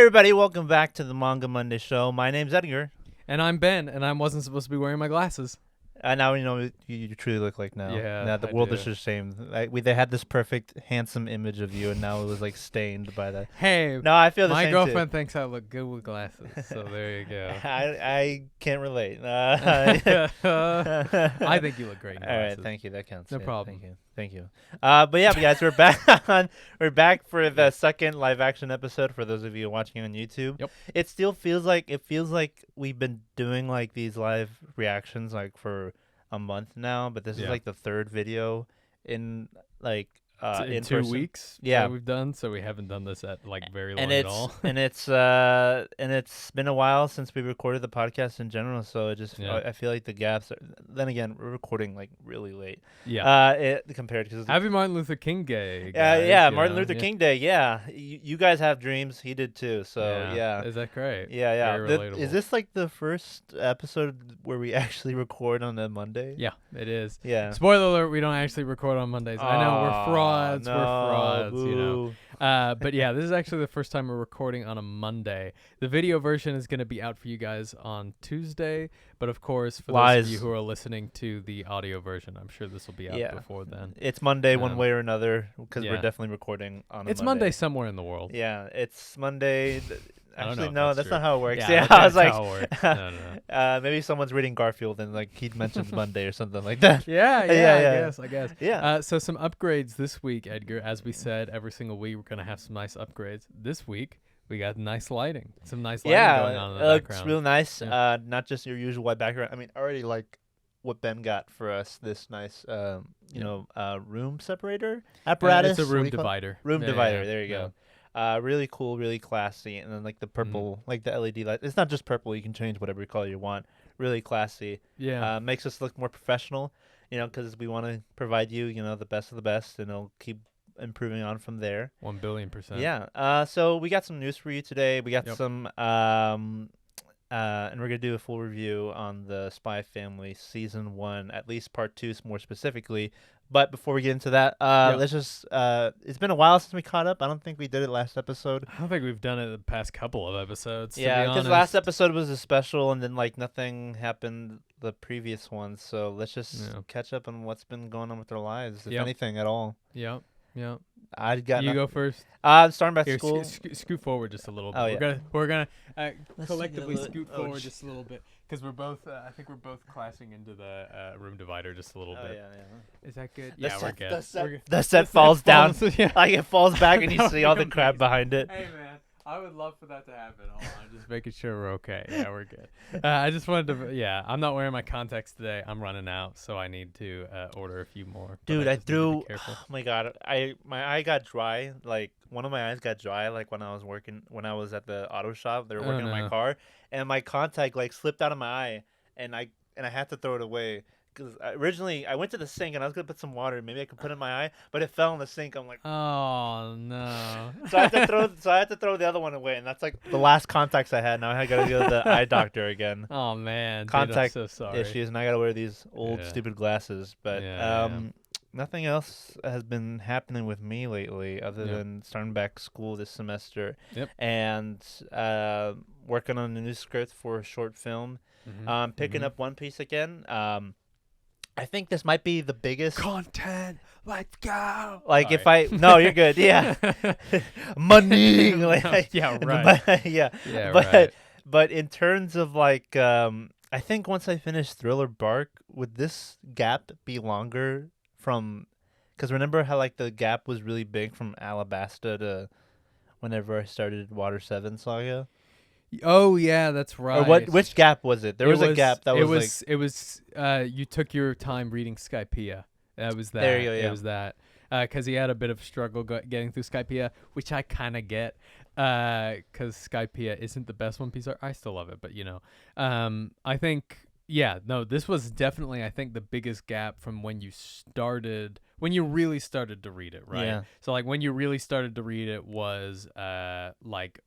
everybody, welcome back to the Manga Monday show. My name's Edgar. And I'm Ben, and I wasn't supposed to be wearing my glasses. Now you know you truly look like now. Yeah, Now the I world do. is ashamed. They had this perfect, handsome image of you, and now it was like stained by that. Hey, No, I feel the my same girlfriend thinks I look good with glasses, so there you go. I can't relate. I think you look great in All glasses. right, thank you. That counts. No Yeah, problem. Thank you. But yeah, guys, we're back we're back for the second live action episode. For those of you watching on YouTube, Yep. It feels like we've been doing like these live reactions like for a month now, but this is Yeah. like the third video in like in 2 person. weeks Yeah. that we've done, so we haven't done this at like very long and at all. and it's been a while since we recorded the podcast in general, so it just Yeah. I feel like the gaps are, then again, we're recording like really late compared to Happy Martin Luther King Day. Martin Luther King Day. Yeah, you guys have dreams, he did too, so yeah. Is that great? Yeah. Very relatable. Is this like the first episode where we actually record on a Monday? Yeah, it is. Yeah. Spoiler alert, we don't actually record on Mondays. I know, we're frauds. No, we're frauds, you know. boo. But yeah, this is actually the first time we're recording on a Monday. The video version is going to be out for you guys on Tuesday. But of course, for those of you who are listening to the audio version, I'm sure this will be out before then. It's Monday one way or another, because we're yeah. definitely recording on a It's Monday. Monday somewhere in the world. Yeah, it's Monday. Actually, no, that's true. not how it works. Yeah, I was that's like, how it works. No. Maybe someone's reading Garfield and like he mentions Monday or something like that. Yeah, I guess. Yeah. So some upgrades this week, Edgar. As we said, every single week we're going to have some nice upgrades. This week, we got nice lighting. Some nice lighting going on in the background. Looks real nice. Yeah. Not just your usual white background. I mean, I already like what Ben got for us. This nice, room separator apparatus. It's a room divider. Room Yeah, divider. yeah, There you yeah. go. Really cool, really classy, and then like the purple, like the LED light. It's not just purple; you can change whatever color you want. Really classy. Yeah. Makes us look more professional, because we want to provide you, the best of the best, and it'll keep improving on from there. 1,000,000,000%. Yeah. So we got some news for you today. We got some, and we're gonna do a full review on the Spy Family season 1, at least part 2, more specifically. But before we get into that, let's just, it's been a while since we caught up. I don't think we did it last episode. I don't think we've done it the past couple of episodes. Yeah, because last episode was a special, and then like nothing happened the previous one. So let's just catch up on what's been going on with our lives, if anything at all. Yep. You go first. Starting by Here, school. Scoot forward just a little bit. Oh, yeah. We're gonna Let's collectively see the scoot oh, forward just a little bit, because we're both. I think we're both clashing into the room divider just a little bit. Yeah. Is that good? The We're set- good. the set- We're good. The set falls down. Yeah. Like it falls back, and you That see all the would be crap amazing. behind it. Hey man, I would love for that to happen. Hold on, I'm just making sure we're okay. Yeah, we're good. I just wanted to. Yeah, I'm not wearing my contacts today. I'm running out, so I need to order a few more. But Dude, I just need to be threw. careful. Oh my god, my eye got dry. Like one of my eyes got dry. Like when I was at the auto shop, they were working on my car, and my contact like slipped out of my eye, and I had to throw it away. Because originally I went to the sink and I was gonna put some water. Maybe I could put it in my eye, but it fell in the sink. I'm like, oh no. So I had to throw the other one away, and that's like the last contacts I had. Now I gotta go to the eye doctor again. Oh man, Contact dude, I'm so sorry. issues, and I gotta wear these old stupid glasses. But nothing else has been happening with me lately, other than starting back school this semester, and working on a new script for a short film. Picking up One Piece again. I think this might be the biggest content. Let's go. Like no, you're good. Yeah, money. Yeah, right. But in terms of like, I think once I finish Thriller Bark, would this gap be longer from? Because remember how like the gap was really big from Alabasta to whenever I started Water 7 Saga. Oh yeah, that's right. Or which gap was it? There was a gap that was It was you took your time reading Skypiea. That was that. There you go, yeah. It was that. Because he had a bit of struggle getting through Skypiea, which I kind of get. Because Skypiea isn't the best One Piece art. I still love it, but I think this was definitely I think the biggest gap from when you really started to read it, right? Yeah. So like when you really started to read it was like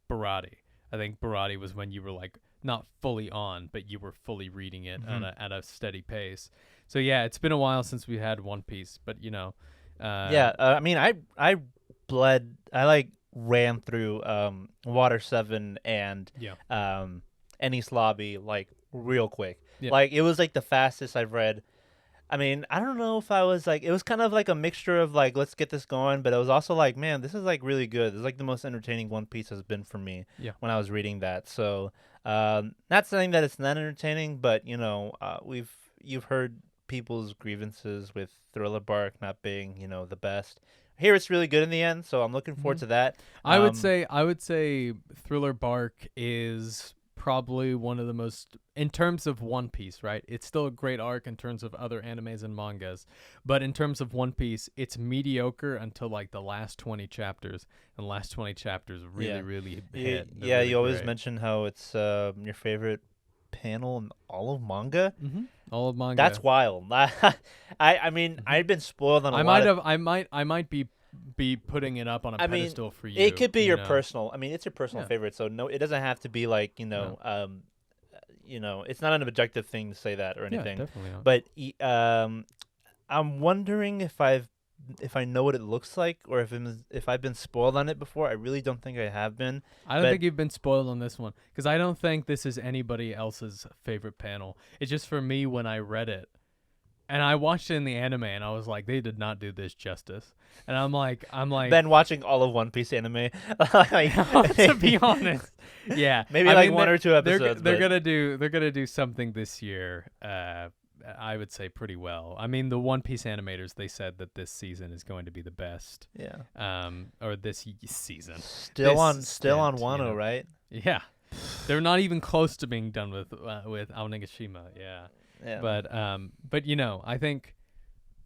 Barati. I think Barati was when you were like not fully on, but you were fully reading it at a steady pace. So yeah, it's been a while since we had One Piece, but I mean, I ran through Water 7 and Enies Lobby like real quick. Yeah. Like it was like the fastest I've read. I mean, I don't know if I was like, it was kind of like a mixture of like, let's get this going, but it was also like, man, this is like really good. It's like the most entertaining One Piece has been for me when I was reading that. So, not saying that it's not entertaining, but you know, you've heard people's grievances with Thriller Bark not being, you know, the best. Here it's really good in the end, so I'm looking forward to that. I would say Thriller Bark is probably one of the most, in terms of One Piece, right? It's still a great arc in terms of other animes and mangas, but in terms of One Piece, it's mediocre until like the last 20 chapters, and the last 20 chapters really hit. Yeah, really you always great. mention how it's your favorite panel in all of manga. All of manga. That's wild. I mean, I've been spoiled on a lot. I might be putting it up on a pedestal for you. It could be your know? personal. I mean, it's your personal favorite, so no, it doesn't have to be like, you know, you know, it's not an objective thing to say that or anything. Yeah, definitely not. But I'm wondering if I know what it looks like, or if I've been spoiled on it before. I really don't think I have been. I don't think you've been spoiled on this one, because I don't think this is anybody else's favorite panel. It's just for me when I read it. And I watched it in the anime, and I was like, they did not do this justice. And I'm like, Ben watching all of One Piece anime. To be honest, yeah, maybe like one or two episodes. They're gonna do something this year. I would say pretty well. I mean, the One Piece animators, they said that this season is going to be the best. Yeah. Or this season. Still on Wano, you know? Right? Yeah. They're not even close to being done with Aonigashima. Yeah. Yeah. But you know, I think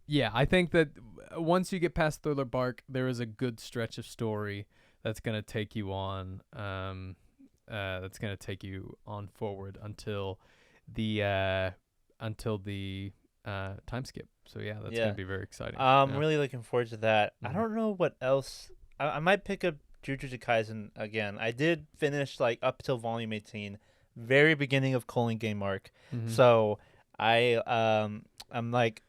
that once you get past Thriller Bark, there is a good stretch of story that's gonna take you on. That's gonna take you on forward until the time skip. So yeah, that's gonna be very exciting. I'm really looking forward to that. I don't know what else. I might pick up Jujutsu Kaisen again. I did finish like up till volume 18, very beginning of Colon Game arc. So I'm like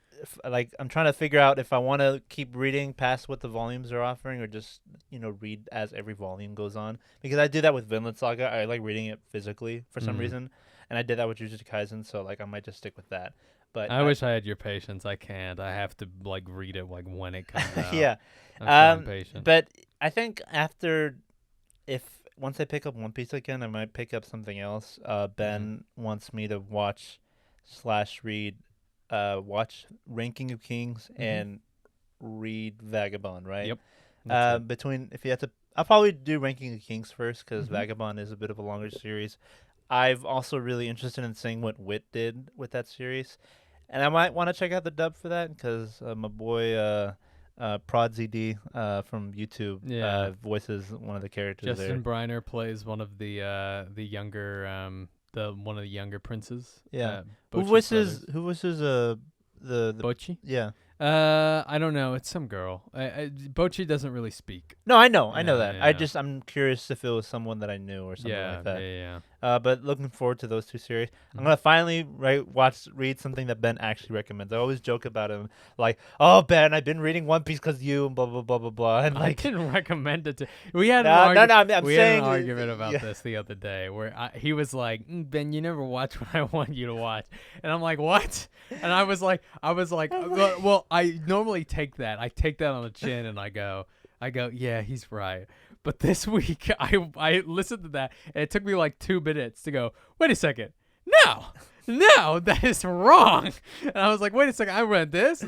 I'm trying to figure out if I want to keep reading past what the volumes are offering, or just, you know, read as every volume goes on, because I do that with Vinland Saga. I like reading it physically for some reason, and I did that with Jujutsu Kaisen, so like I might just stick with that. But I wish I had your patience. I can't. I have to like read it like when it comes out. Yeah. I'm so impatient. But I think once I pick up One Piece again, I might pick up something else. Ben wants me to watch Ranking of Kings and read Vagabond, right? Yep. I'll probably do Ranking of Kings first, because Vagabond is a bit of a longer series. I've also really interested in seeing what Wit did with that series, and I might want to check out the dub for that, because my boy Prod ZD from YouTube voices one of the characters. Justin Briner plays one of the younger one of the younger princes. Yeah. Who voices the Bocchi? Yeah. I don't know. It's some girl. Bocchi doesn't really speak. No, I know that. Yeah. I'm curious if it was someone that I knew or something like that. Yeah. But looking forward to those two series. I'm gonna finally read something that Ben actually recommends. I always joke about him, like, "Oh, Ben, I've been reading One Piece because you," and blah blah blah blah blah. And I didn't recommend it to. We had I'm had saying an argument about this the other day, where he was like, "Ben, you never watch what I want you to watch," and I'm like, "What?" And I was like, well, I normally take that. I take that on the chin, and I go, yeah, he's right. But this week, I listened to that, and it took me like 2 minutes to go, wait a second. No, that is wrong. And I was like, wait a second, I read this,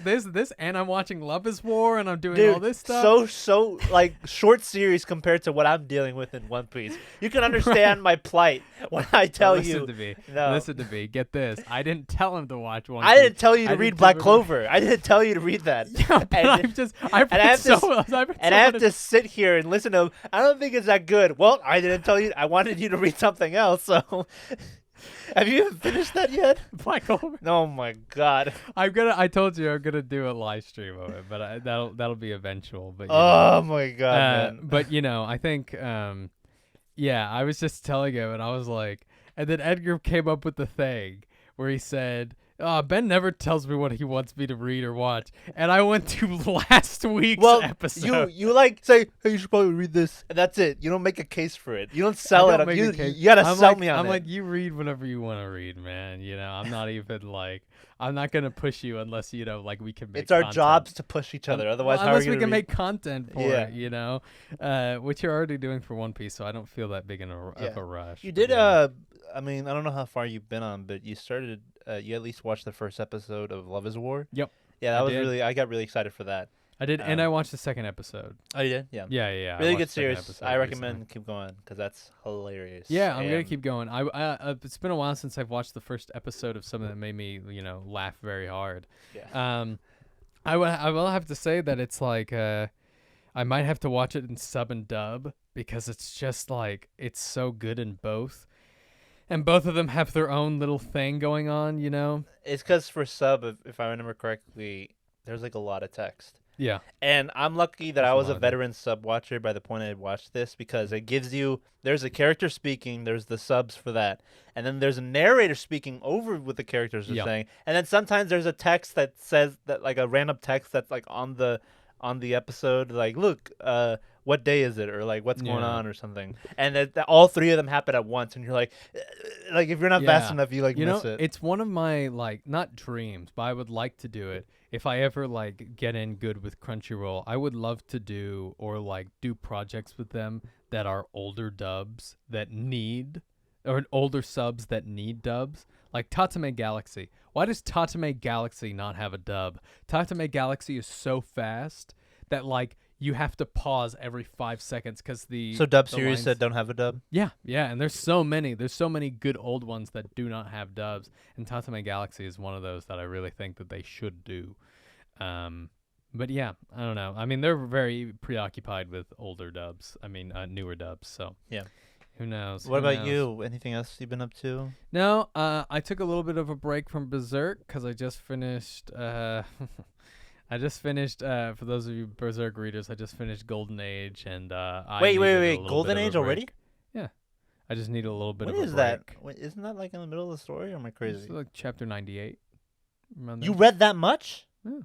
and I'm watching Love is War, and I'm doing all this stuff. So like short series compared to what I'm dealing with in One Piece. You can understand my plight when I tell you. Listen to me. Get this. I didn't tell him to watch One Piece. I didn't tell you to read Black Clover. I didn't tell you to read that. Yeah, but I have to sit here and listen to him. I don't think it's that good. Well, I didn't tell you. I wanted you to read something else, so... Have you even finished that yet? Black Clover? Oh my god! I told you I'm gonna do a live stream of it, but that'll be eventual. But my god, man! But I think I was just telling him, and I was like, and then Edgar came up with the thing where he said Ben never tells me what he wants me to read or watch, and I went to last week's episode. You like say, hey, you should probably read this, and that's it. You don't make a case for it. You don't sell it. You gotta sell me on it. I'm like, you read whatever you want to read, man. I'm not even like, I'm not gonna push you unless like we can make. It's our jobs to push each other. Otherwise, unless we can make content for it, which you're already doing for One Piece, so I don't feel that big of a rush. You did. I mean, I don't know how far you've been on, but you started. You at least watched the first episode of Love Is War. Yep. Yeah, that was really. I got really excited for that. I did, and I watched the second episode. Oh, you did? Yeah. Yeah. Really good series. I recommend keep going because that's hilarious. Yeah, I'm gonna keep going. It's been a while since I've watched the first episode of something that made me, laugh very hard. Yeah. I will have to say that it's like I might have to watch it in sub and dub because it's just like it's so good in both. And both of them have their own little thing going on, It's because for sub, if I remember correctly, there's like a lot of text. Yeah. And I'm lucky that I was a veteran sub watcher by the point I watched this because it gives you, there's a character speaking, there's the subs for that. And then there's a narrator speaking over what the characters are saying. And then sometimes there's a text that says that, like a random text that's like on the episode, like, look, what day is it, or like what's going on or something, and that all three of them happen at once, and you're like if you're not fast enough, you miss it. It's one of my not dreams, but I would like to do it if I ever get in good with Crunchyroll. I would love to do do projects with them that are older dubs that need, or older subs that need dubs, like Tatame Galaxy. Why does Tatame Galaxy not have a dub? Tatame Galaxy is so fast that you have to pause every 5 seconds because dub series that don't have a dub. Yeah, and there's so many good old ones that do not have dubs, and Tatame Galaxy is one of those that I really think that they should do. But yeah, I don't know. I mean, they're very preoccupied with older dubs. I mean, newer dubs. So yeah, who knows? What about you? Anything else you've been up to? No, I took a little bit of a break from Berserk because I just finished. For those of you Berserk readers, I just finished Golden Age, and wait, Golden Age already? Yeah, I just need a little bit of a break. What is that? Wait, isn't that like in the middle of the story, or am I crazy? It's like chapter 98. You read that much? Yeah.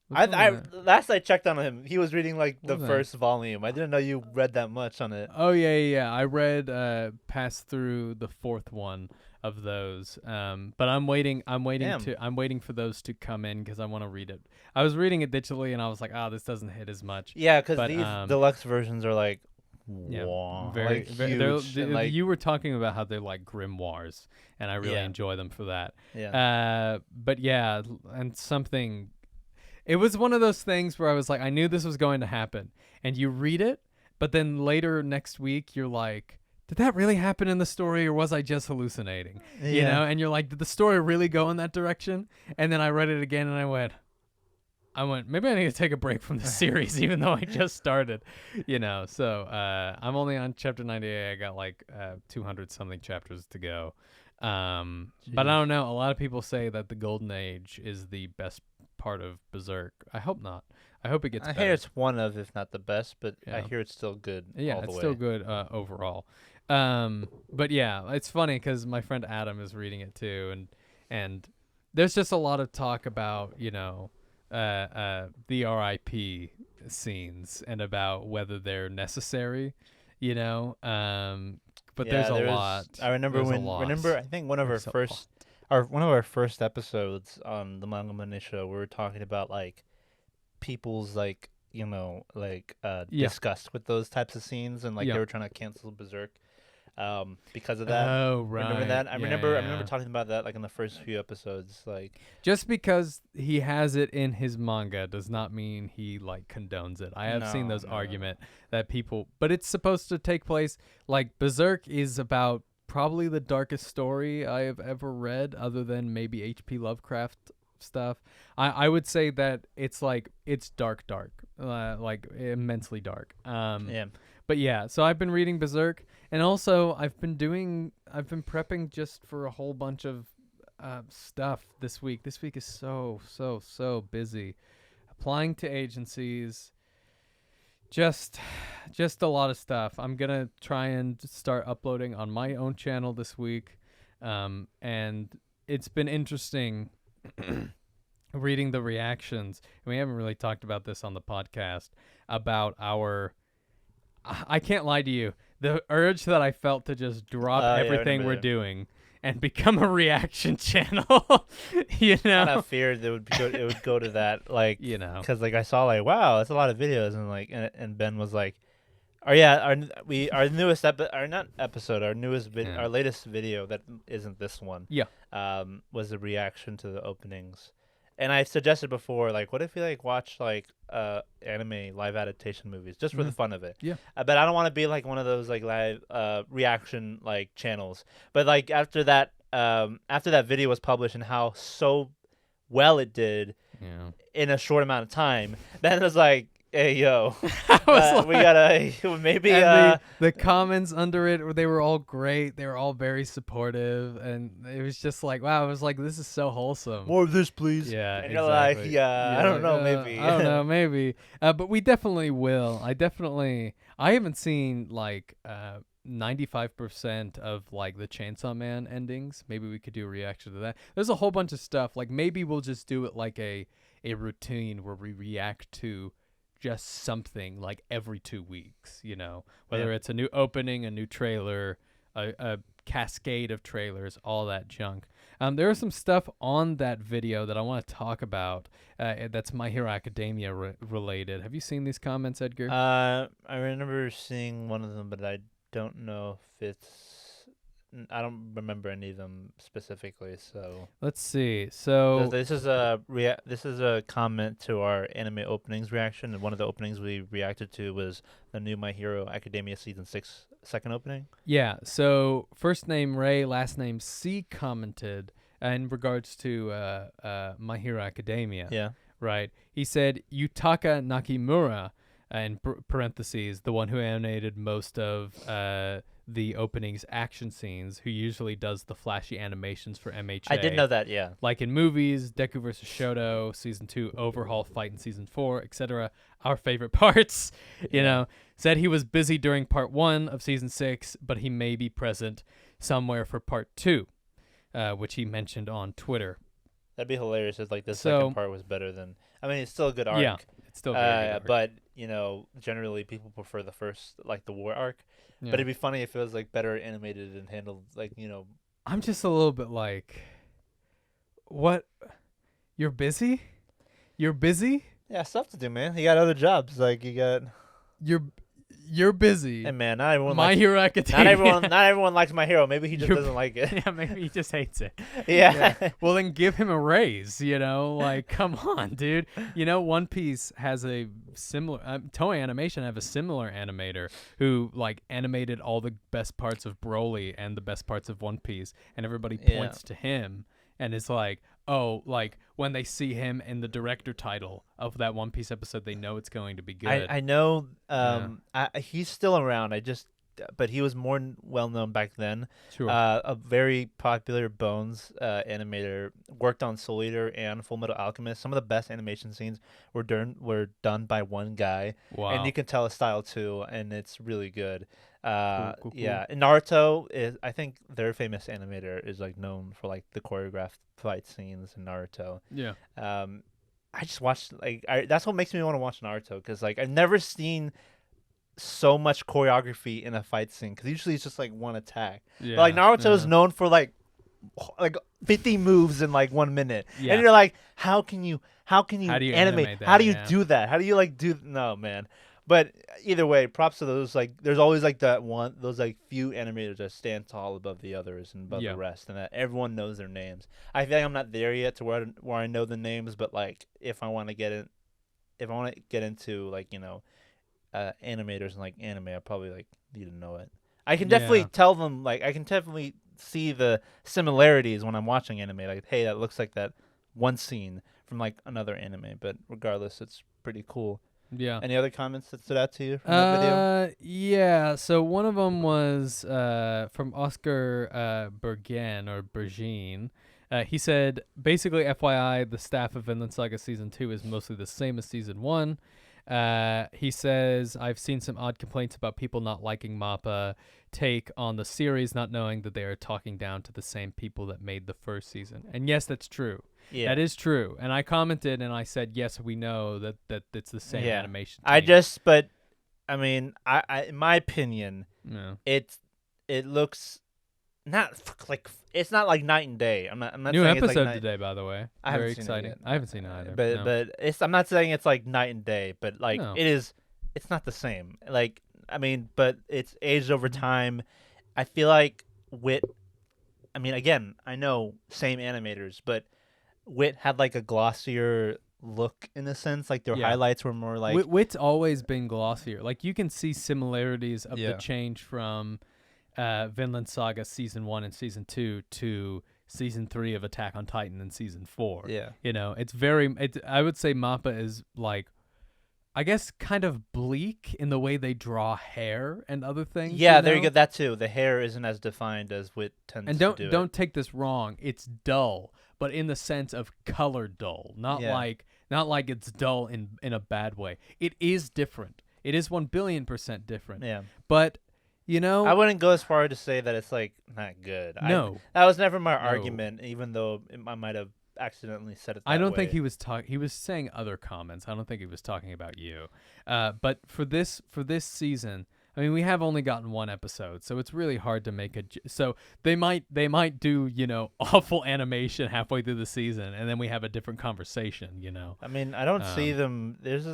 Last I checked on him, he was reading the first volume. I didn't know you read that much on it. Oh yeah. I read past through the fourth one of those. But I'm waiting for those to come in because I want to read it. I was reading it digitally and I was like, this doesn't hit as much. Yeah, because these deluxe versions are very huge. You were talking about how they're like grimoires, and I really enjoy them for that. Yeah. But yeah, and something. It was one of those things where I was like, I knew this was going to happen, and you read it, but then later next week you're like, did that really happen in the story, or was I just hallucinating? Yeah. You know, and you're like, did the story really go in that direction? And then I read it again, and I went, maybe I need to take a break from the series, even though I just started, So I'm only on chapter 98. I got 200 something chapters to go. But I don't know. A lot of people say that the Golden Age is the best part of Berserk. I hope not. I hope it gets better. I hear it's one of, if not the best, but I hear it's still good. Yeah, it's still good overall. But yeah, it's funny because my friend Adam is reading it too, and there's just a lot of talk about the RIP scenes and about whether they're necessary, but there's a lot. I remember I think one of our first episodes on the Manga Monday show, we were talking about people's disgust with those types of scenes, and they were trying to cancel Berserk because of that. Oh, right. Remember that? I remember talking about that in the first few episodes. Just because he has it in his manga does not mean he condones it. I have seen those argument that people, but it's supposed to take place. Berserk is about probably the darkest story I have ever read, other than maybe H.P. Lovecraft stuff. I would say that it's dark, immensely dark. Yeah. But yeah, so I've been reading Berserk, and also I've been prepping just for a whole bunch of stuff this week. This week is so busy. Applying to agencies, just a lot of stuff. I'm gonna try and start uploading on my own channel this week, and it's been interesting reading the reactions. We haven't really talked about this on the podcast about our. I can't lie to you. The urge that I felt to just drop everything we're doing and become a reaction channel, you know. I feared it would go to that, like, you know, because like I saw like, wow, that's a lot of videos, and like, and Ben was like, oh yeah, our newest our newest our latest video that isn't this one, was a reaction to the openings. And I suggested before, like, what if we like watch like anime live adaptation movies just for the fun of it? Yeah. But I don't want to be like one of those like live reaction like channels. But like after that video was published and how so well it did in a short amount of time, then it was like, hey yo, we gotta maybe. And the comments under it, they were all great. They were all very supportive, and it was just like, wow. I was like, this is so wholesome. More of this, please. Yeah, and exactly. You're like, I don't know, maybe. I don't know, maybe. But we definitely will. I haven't seen like 95% of like the Chainsaw Man endings. Maybe we could do a reaction to that. There's a whole bunch of stuff. Like maybe we'll just do it like a routine where we react to just something like every 2 weeks, you know, whether it's a new opening, a new trailer, a cascade of trailers, all that junk. There is some stuff on that video that I want to talk about that's My Hero Academia related. Have you seen these comments, Edgar? I remember seeing one of them, but I don't know if I don't remember any of them specifically. So let's see. So this is a comment to our anime openings reaction, and one of the openings we reacted to was the new My Hero Academia season 6 second opening. Yeah. So first name Ray, last name C commented in regards to My Hero Academia. Yeah. Right. He said Yutaka Nakimura, in parentheses, the one who animated most of the opening's action scenes, who usually does the flashy animations for MHA. I did know that, yeah. Like in movies, Deku vs. Shoto, Season 2, Overhaul Fight in Season 4, etc. Our favorite parts, you know. Said he was busy during Part 1 of Season 6, but he may be present somewhere for Part 2, which he mentioned on Twitter. That'd be hilarious if like the second part was better than... I mean, it's still a good arc. Yeah, it's still very good. But, you know, generally people prefer the first, like the war arc. Yeah. But it'd be funny if it was like better animated and handled, like, you know. I'm just a little bit like, what? You're busy? You're busy? Yeah, stuff to do, man. You got other jobs. Like you got. You're busy. Hey man, not everyone. My Hero Academia. Not everyone likes My Hero. Maybe he just doesn't like it. Yeah, maybe he just hates it. Yeah. Well, then give him a raise. You know, like come on, dude. You know, One Piece has a similar. Toei Animation have a similar animator who like animated all the best parts of Broly and the best parts of One Piece, and everybody points to him and it's like, oh, like when they see him in the director title of that One Piece episode, they know it's going to be good. I know he's still around. But he was more well known back then. Sure. A very popular Bones animator, worked on Soul Eater and Full Metal Alchemist. Some of the best animation scenes were done by one guy. Wow. And you can tell his style too, and it's really good. Cool. Yeah, and Naruto is, I think their famous animator is like known for like the choreographed fight scenes in Naruto. Yeah. I just watched that's what makes me want to watch Naruto, because like I've never seen so much choreography in a fight scene, because usually it's just like one attack. Yeah. But like Naruto is known for like 50 moves in like 1 minute. Yeah. And you're like, how do you animate that? How do you do that? How do you like do no, man. But either way, props to those. Like, there's always like those like few animators that stand tall above the others and above the rest, and that everyone knows their names. I feel like I'm not there yet to where I know the names, but like if I want to get into like, you know, animators and like anime, I probably like need to know it. I can definitely tell them, like I can definitely see the similarities when I'm watching anime. Like, hey, that looks like that one scene from like another anime. But regardless, it's pretty cool. Yeah. Any other comments that stood out to you from the video? Yeah. So one of them was from Oscar Bergin. He said, basically, FYI, the staff of Vinland Saga Season 2 is mostly the same as Season 1. He says, I've seen some odd complaints about people not liking MAPPA take on the series, not knowing that they are talking down to the same people that made the first season. And yes, that's true. Yeah. That is true. And I commented and I said, yes, we know that it's the same animation team. But I mean, I in my opinion, it looks not like it's not like night and day. I'm not new saying episode it's like today, by the way. Very exciting. I haven't seen it either. But I'm not saying it's like night and day, but like it is. It's not the same. Like I mean, but it's aged over time. I feel like Wit. I mean, again, I know same animators, but Wit had like a glossier look in a sense. Like their highlights were more like Wit's always been glossier. Like you can see similarities of the change from Vinland Saga season 1 and season 2 to season 3 of Attack on Titan and season 4. Yeah, you know, it's very. I would say Mappa is like, I guess, kind of bleak in the way they draw hair and other things. Yeah, there you go. That too. The hair isn't as defined as Wit tends to do. And don't take this wrong. It's dull, but in the sense of color dull, not like it's dull in a bad way. It is different. It is 1,000,000,000% different. Yeah, but you know, I wouldn't go as far to say that it's like not good. No, that was never my argument, even though I might have accidentally said it that I don't way. think he was he was saying other comments. I don't think he was talking about you. But for this season, I mean, we have only gotten one episode, so it's really hard to make so they might do, you know, awful animation halfway through the season, and then we have a different conversation, you know. I mean, I don't see them. There's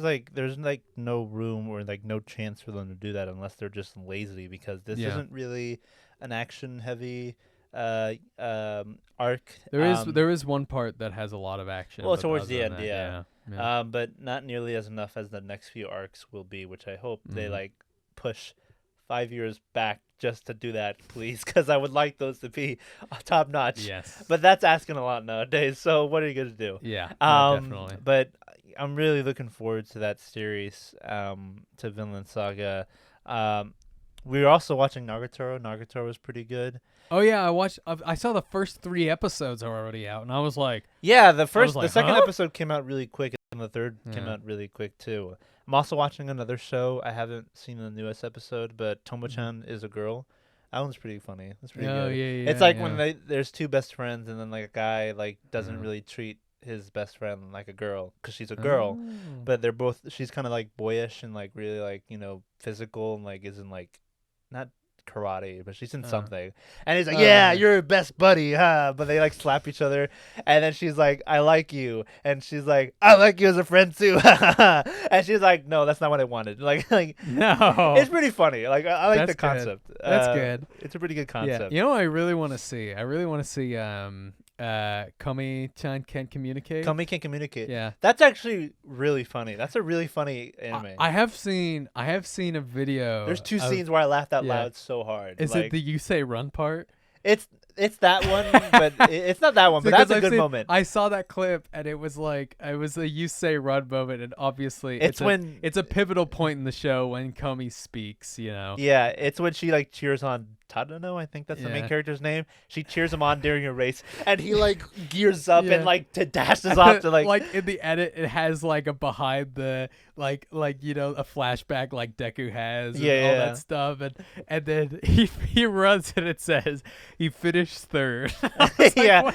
no room or like no chance for them to do that unless they're just lazy, because this isn't really an action heavy arc. There is one part that has a lot of action. Well, towards the end, yeah. But not nearly as enough as the next few arcs will be, which I hope they like push 5 years back just to do that, please, because I would like those to be top notch. Yes. But that's asking a lot nowadays. So what are you gonna do? Yeah. Definitely. But I'm really looking forward to that series, to Vinland Saga. We were also watching Nagatoro. Nagatoro was pretty good. Oh yeah, I saw the first 3 episodes are already out, and I was like, yeah, the second episode came out really quick, and the third came out really quick too. I'm also watching another show. I haven't seen the newest episode, but Tomo-chan is a girl. That one's pretty funny. That's pretty good. Yeah, it's like when there's two best friends, and then like a guy like doesn't really treat his best friend like a girl because she's a girl, but she's kind of like boyish and like really like, you know, physical and like isn't like not karate, but she's in something, and he's like, yeah, you're your best buddy, huh? But they like slap each other, and then she's like, I like you, and she's like, I like you as a friend too, and she's like, no, that's not what I wanted. Like no, it's pretty funny. Like I like the concept. That's good. It's a pretty good concept. Yeah. You know what I really want to see? Komi-chan Can't Communicate. Komi Can't Communicate. Yeah, that's actually really funny. That's a really funny anime. I have seen a video. There's 2 scenes where I laughed out loud so hard. Is it the "you say run" part? It's that one, but it's not that one. But that's a good moment. I saw that clip, and it was a "you say run" moment, and obviously it's a pivotal point in the show when Komi speaks. You know. Yeah, it's when she like cheers on Tadano, I think that's the main character's name. She cheers him on during a race, and he like gears up and like dashes off to like in the edit, it has like a behind the like you know, a flashback like Deku has and all that stuff, and then he runs and it says he finished third. Yeah.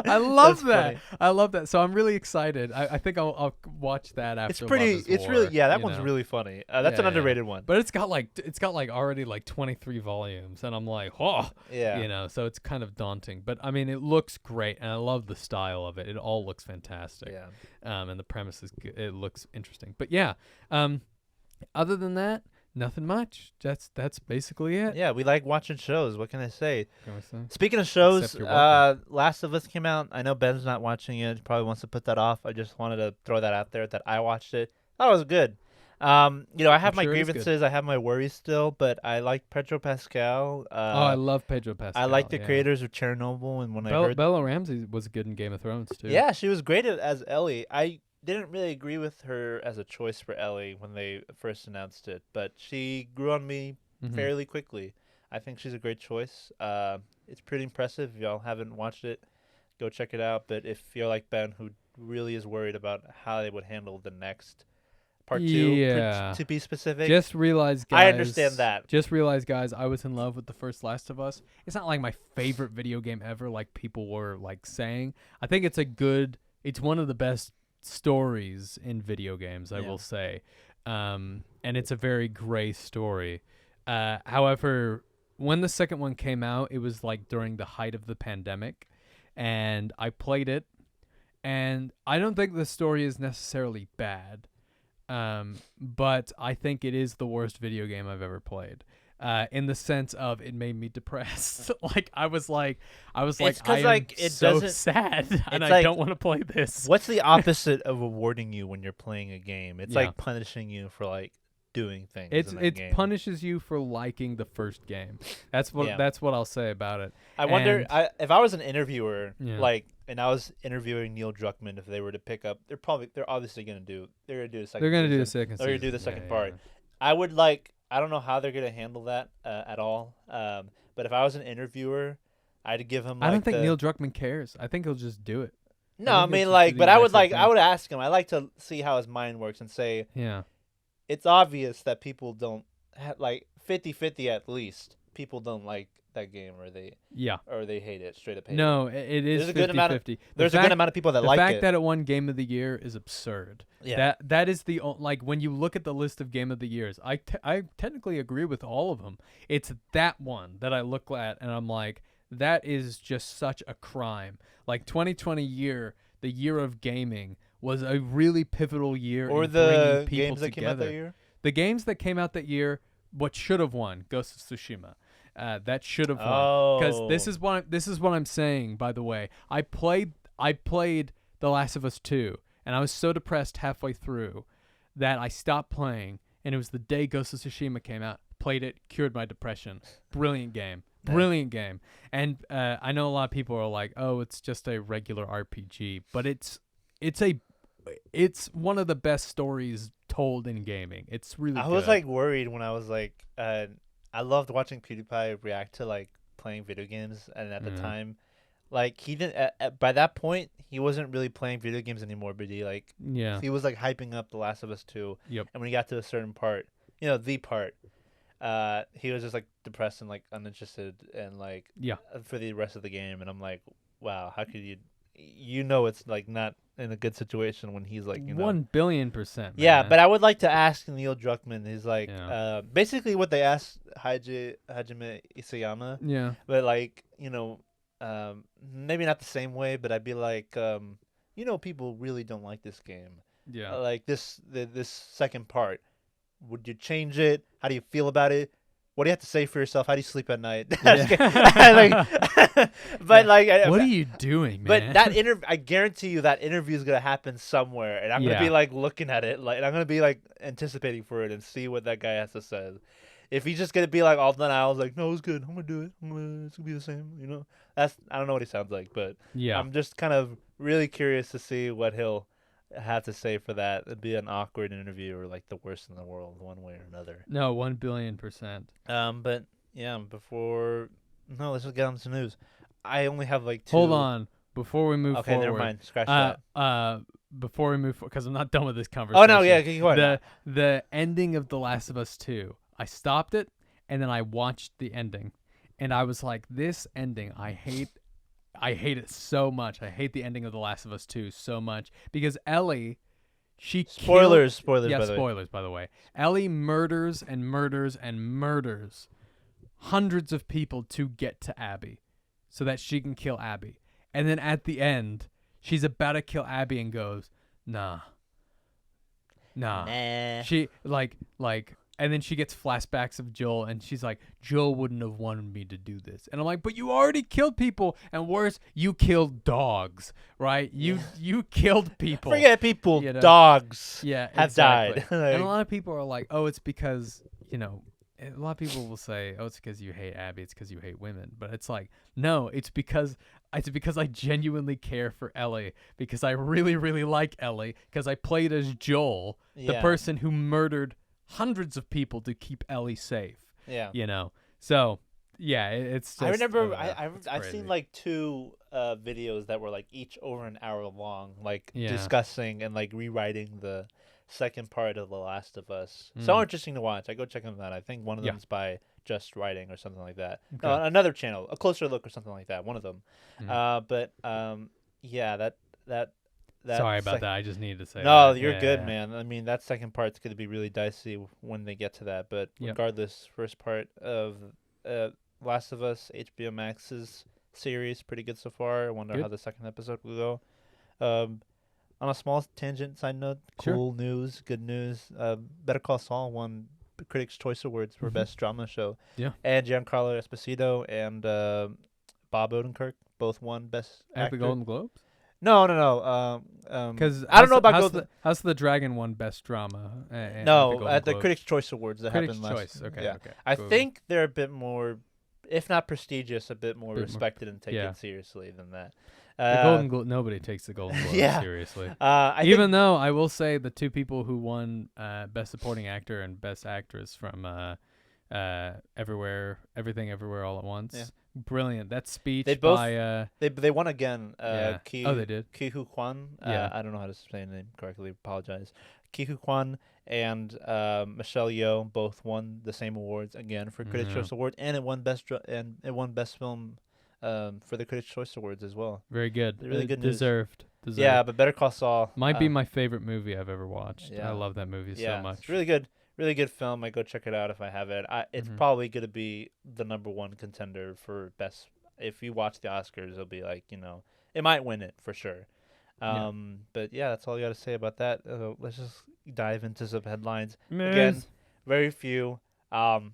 I love that. Funny. I love that. So I'm really excited. I think I'll watch that after. It's really that one's really funny. That's an underrated one. But it's got already like 23 volumes, and I'm like, oh, you know. So it's kind of daunting. But I mean, it looks great, and I love the style of it. It all looks fantastic. Yeah. And the premise is good. It looks interesting. But yeah. Other than that, nothing much. That's basically it. Yeah, we like watching shows. What can I say? Speaking of shows, Last of Us came out. I know Ben's not watching it. He probably wants to put that off. I just wanted to throw that out there that I watched it. Thought it was good. You know, I have my grievances. I have my worries still, but I like Pedro Pascal. I love Pedro Pascal. I like the creators of Chernobyl, and when I heard Bella Ramsey was good in Game of Thrones too. Yeah, she was great as Ellie. I didn't really agree with her as a choice for Ellie when they first announced it, but she grew on me fairly quickly. I think she's a great choice. It's pretty impressive. If y'all haven't watched it, go check it out. But if you're like Ben, who really is worried about how they would handle the next part 2 to be specific. Just realize, guys. I understand that. Just realize, guys, I was in love with the first Last of Us. It's not like my favorite video game ever, like people were like saying. I think it's one of the best stories in video games, I will say. And it's a very gray story. However, when the second one came out, it was like during the height of the pandemic, and I played it, and I don't think the story is necessarily bad, but I think it is the worst video game I've ever played. In the sense of it made me depressed. I was like, I am so sad, and I don't want to play this. What's the opposite of rewarding you when you're playing a game? It's like punishing you for like doing things. It punishes you for liking the first game. That's what I'll say about it. I wonder if I was an interviewer, and I was interviewing Neil Druckmann, if they were to pick up, they're obviously gonna do the second. They're gonna do the second. They're gonna do the second part. I would like. I don't know how they're gonna handle that at all. But if I was an interviewer, I'd give him. I don't think Neil Druckmann cares. I think he'll just do it. No, I mean but I would ask him. I like to see how his mind works and say, it's obvious that people don't 50-50 at least. People don't like that game, or they hate it, straight up hate it. No, it is 50-50. There's a good amount of people that like it. The fact that it won Game of the Year is absurd. Yeah. That is when you look at the list of Game of the Years, I technically agree with all of them. It's that one that I look at and I'm like, that is just such a crime. 2020 year, the year of gaming, was a really pivotal year in bringing people together. Came out that year? The games that came out that year, what should have won, Ghost of Tsushima. That should have won, because this is what I'm saying. By the way, I played The Last of Us 2, and I was so depressed halfway through that I stopped playing. And it was the day Ghost of Tsushima came out. Played it, cured my depression. Brilliant game. And I know a lot of people are like, "Oh, it's just a regular RPG," but it's one of the best stories told in gaming. It's really good. I was worried when I was I loved watching PewDiePie react to playing video games, and at the time, he didn't. By that point, he wasn't really playing video games anymore. But he was hyping up The Last of Us 2. Yep. And when he got to a certain part, the part, he was just depressed and uninterested and for the rest of the game. And I'm like, wow, how could you? It's not in a good situation when he's 1,000,000,000%. Man. Yeah, but I would like to ask Neil Druckmann. He's basically what they asked Hajime Isayama. Yeah. But maybe not the same way. But I'd be people really don't like this game. Yeah. This second part. Would you change it? How do you feel about it? What do you have to say for yourself? How do you sleep at night? Yeah. But what are you doing, But man? that I guarantee you that interview is gonna happen somewhere, and I'm gonna be looking at it, and I'm gonna be anticipating for it and see what that guy has to say. If he's just gonna be all done, I was no, it was good. I'm gonna do it. It's gonna be the same. I don't know what he sounds like, but I'm just kind of really curious to see what he'll have to say for that. It'd be an awkward interview or the worst in the world, one way or another. No, 1,000,000,000%. But let's just get on to news. I only have 2. Hold on, before we move forward. Okay, never mind. Scratch that. Before we move forward, because I'm not done with this conversation. Oh no, yeah, go ahead. The ending of The Last of Us 2. I stopped it, and then I watched the ending, and I was like, this ending, I hate it so much. I hate the ending of The Last of Us 2 so much because Ellie, spoilers, by the way. Ellie murders and murders and murders hundreds of people to get to Abby so that she can kill Abby. And then at the end, she's about to kill Abby and goes, nah. She and then she gets flashbacks of Joel, and she's like, Joel wouldn't have wanted me to do this. And I'm like, but you already killed people, and worse, you killed dogs, right? You killed people. Forget people, dogs have died. And a lot of people are like, oh, it's because, a lot of people will say, oh, it's because you hate Abby, it's because you hate women. But it's no, it's because I genuinely care for Ellie, because I really, really like Ellie, because I played as Joel, the person who murdered hundreds of people to keep Ellie safe. Yeah. So it's just, I remember I've seen 2 videos that were each over an hour long, discussing and rewriting the second part of The Last of Us. So interesting to watch. I go check them out. I think one of them is by Just Writing or something like that. Okay. No, another channel, A Closer Look or something like that. One of them. Yeah, that. Sorry about that. I just needed to say. No, you're good, man. I mean, that second part's going to be really dicey when they get to that. But regardless, first part of Last of Us, HBO Max's series, pretty good so far. I wonder how the second episode will go. On a small tangent side note, cool news, good news. Better Call Saul won the Critics' Choice Awards for Best Drama Show. Yeah. And Giancarlo Esposito and Bob Odenkirk both won Best Actor. At the Golden Globes? No. Because I don't know about how's the Dragon won Best Drama? At the Critics' Choice Awards that happened last. Okay. I think they're a bit more, if not prestigious, a bit more respected and taken seriously than that. The Golden Globe, nobody takes the Golden Globe seriously. Even though I will say the two people who won Best Supporting Actor and Best Actress from Everything Everywhere All at Once, brilliant. That speech they won again. They did. Ki-Hu Kwan. I don't know how to say the name correctly. Apologize. Ki-Hu Kwan and Michelle Yeoh both won the same awards again for Critics' Choice Award, and it won Best Film. For the Critics' Choice Awards as well. Very good. Really good news. Deserved. Yeah, but Better Call Saul might be my favorite movie I've ever watched. Yeah. I love that movie so much. It's really good. Really good film. I go check it out if I have it. It's probably going to be the #1 contender for best. If you watch the Oscars, it'll be like, it might win it for sure. But yeah, that's all I got to say about that. Let's just dive into some headlines. Again, very few. Either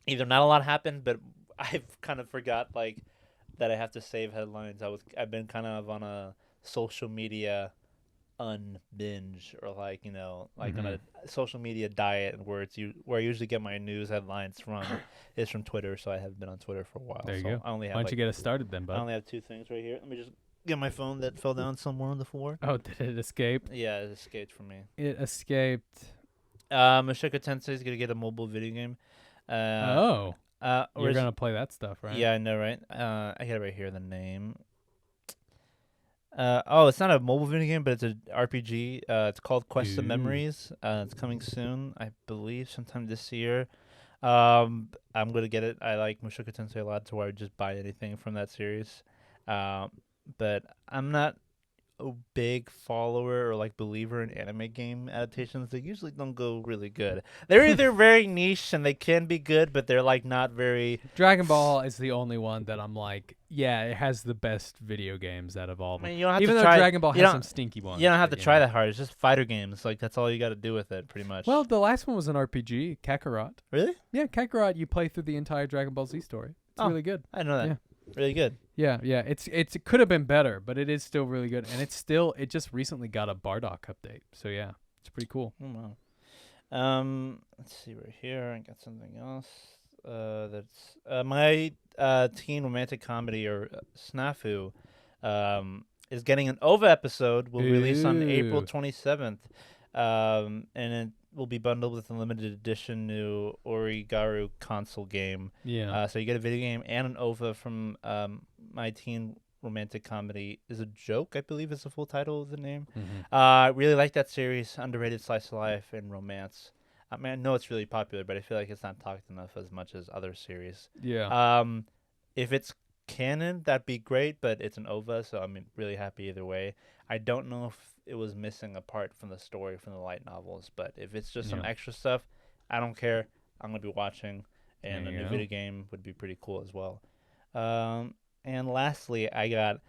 not a lot happened, but I've kind of forgot that I have to save headlines. I've been kind of on a social media unbinge or on a social media diet where I usually get my news headlines from is from Twitter. So I have been on Twitter for a while. There you go. I only have Why don't you get us started then, bud? I only have 2 things right here. Let me just get my phone that fell down somewhere on the floor. Oh, did it escape? Yeah, it escaped from me. It escaped. Mushoku Tensei is gonna get a mobile video game. You're gonna play that stuff, right? Yeah, I know, right? I got it right here. The name. It's not a mobile video game, but it's an RPG. It's called Quest of Memories. It's coming soon, I believe, sometime this year. I'm gonna get it. I like Mushoku Tensei a lot, to where I just buy anything from that series. But I'm not a big follower or believer in anime game adaptations. They usually don't go really good. They're either very niche and they can be good, but they're not very. Dragon Ball is the only one that I'm it has the best video games out of all of them. I mean, you don't have Even to though try, Dragon Ball has some stinky ones. You don't have to try that hard. It's just fighter games. That's all you got to do with it, pretty much. Well, the last one was an RPG, Kakarot. Really? Yeah, Kakarot. You play through the entire Dragon Ball Z story. It's really good. I know that. Yeah. Really good. Yeah. It could have been better, but it is still really good, and it just recently got a Bardock update. So yeah, it's pretty cool. Oh, wow. Let's see right here. I got something else. That's my teen romantic comedy or SNAFU is getting an OVA episode. Will release on April 27th, and it will be bundled with a limited edition new Origaru console game. Yeah. So you get a video game and an OVA from my teen romantic comedy is a joke, I believe is the full title of the name. I really like that series. Underrated slice of life and romance. I mean, I know it's really popular, but I feel like it's not talked enough as much as other series. Yeah. If it's canon, that'd be great, but it's an OVA, so I'm really happy either way. I don't know if it was missing a part from the story from the light novels, but if it's just some extra stuff, I don't care. I'm gonna be watching, and a new video game would be pretty cool as well. And lastly, I got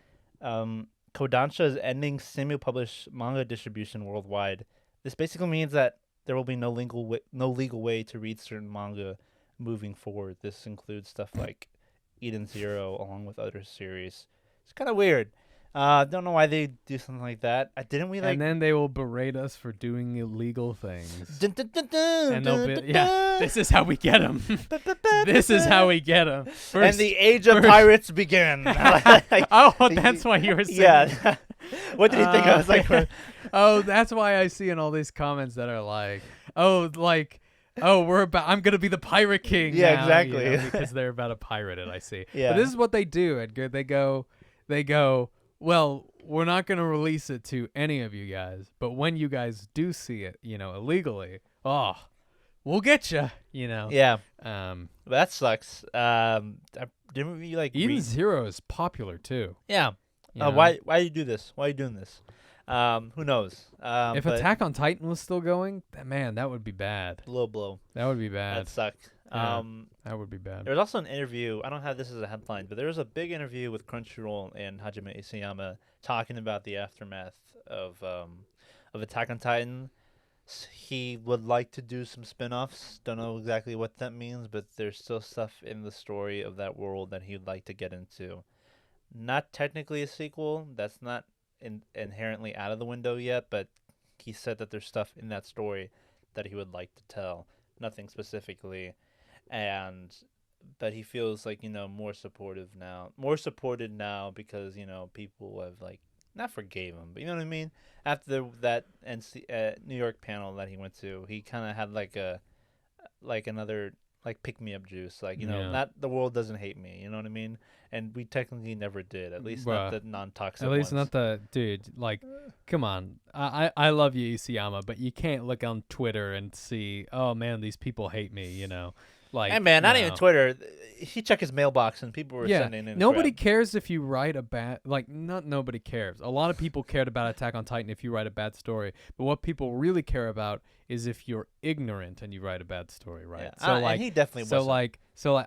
Kodansha is ending semi-published manga distribution worldwide. This basically means that there will be no legal way to read certain manga moving forward. This includes stuff like Eden Zero, along with other series. It's kind of weird. Don't know why they do something like that. Didn't we And then they will berate us for doing illegal things. And they'll be, this is how we get them. This is how we get them. And the age of pirates began. That's why you were saying. Yeah. What did you think? I was like, that's why I see in all these comments that are I'm gonna be the pirate king. Yeah, now, exactly. Because they're about to pirate it. I see. Yeah. But this is what they do, Edgar. They go. Well, we're not gonna release it to any of you guys, but when you guys do see it, illegally, we'll get you. Yeah. That sucks. Didn't we like Eden Zero is popular too. Yeah. Why do you do this? Why are you doing this? Who knows? If Attack on Titan was still going, man, that would be bad. Low blow. That would be bad. That sucked. Yeah, that would be bad. There was also an interview. I don't have this as a headline, but there was a big interview with Crunchyroll and Hajime Isayama talking about the aftermath of Attack on Titan. He would like to do some spin-offs. Don't know exactly what that means, but there's still stuff in the story of that world that he'd like to get into. Not technically a sequel. That's not inherently out of the window yet, but he said that there's stuff in that story that he would like to tell. Nothing specifically. But he feels like, more supported now because, people have not forgave him, but you know what I mean? After that New York panel that he went to, he kind of had another pick-me-up juice, not the world doesn't hate me, you know what I mean? And we technically never did, at least not the non-toxic At least ones. not the, dude, come on. I love you, Isayama, but you can't look on Twitter and see, oh man, these people hate me, Hey man, not even Twitter. He checked his mailbox and people were sending in. Nobody cares if you write a bad not nobody cares. A lot of people cared about Attack on Titan if you write a bad story, but what people really care about is if you're ignorant and you write a bad story, right? Yeah. And he definitely wasn't.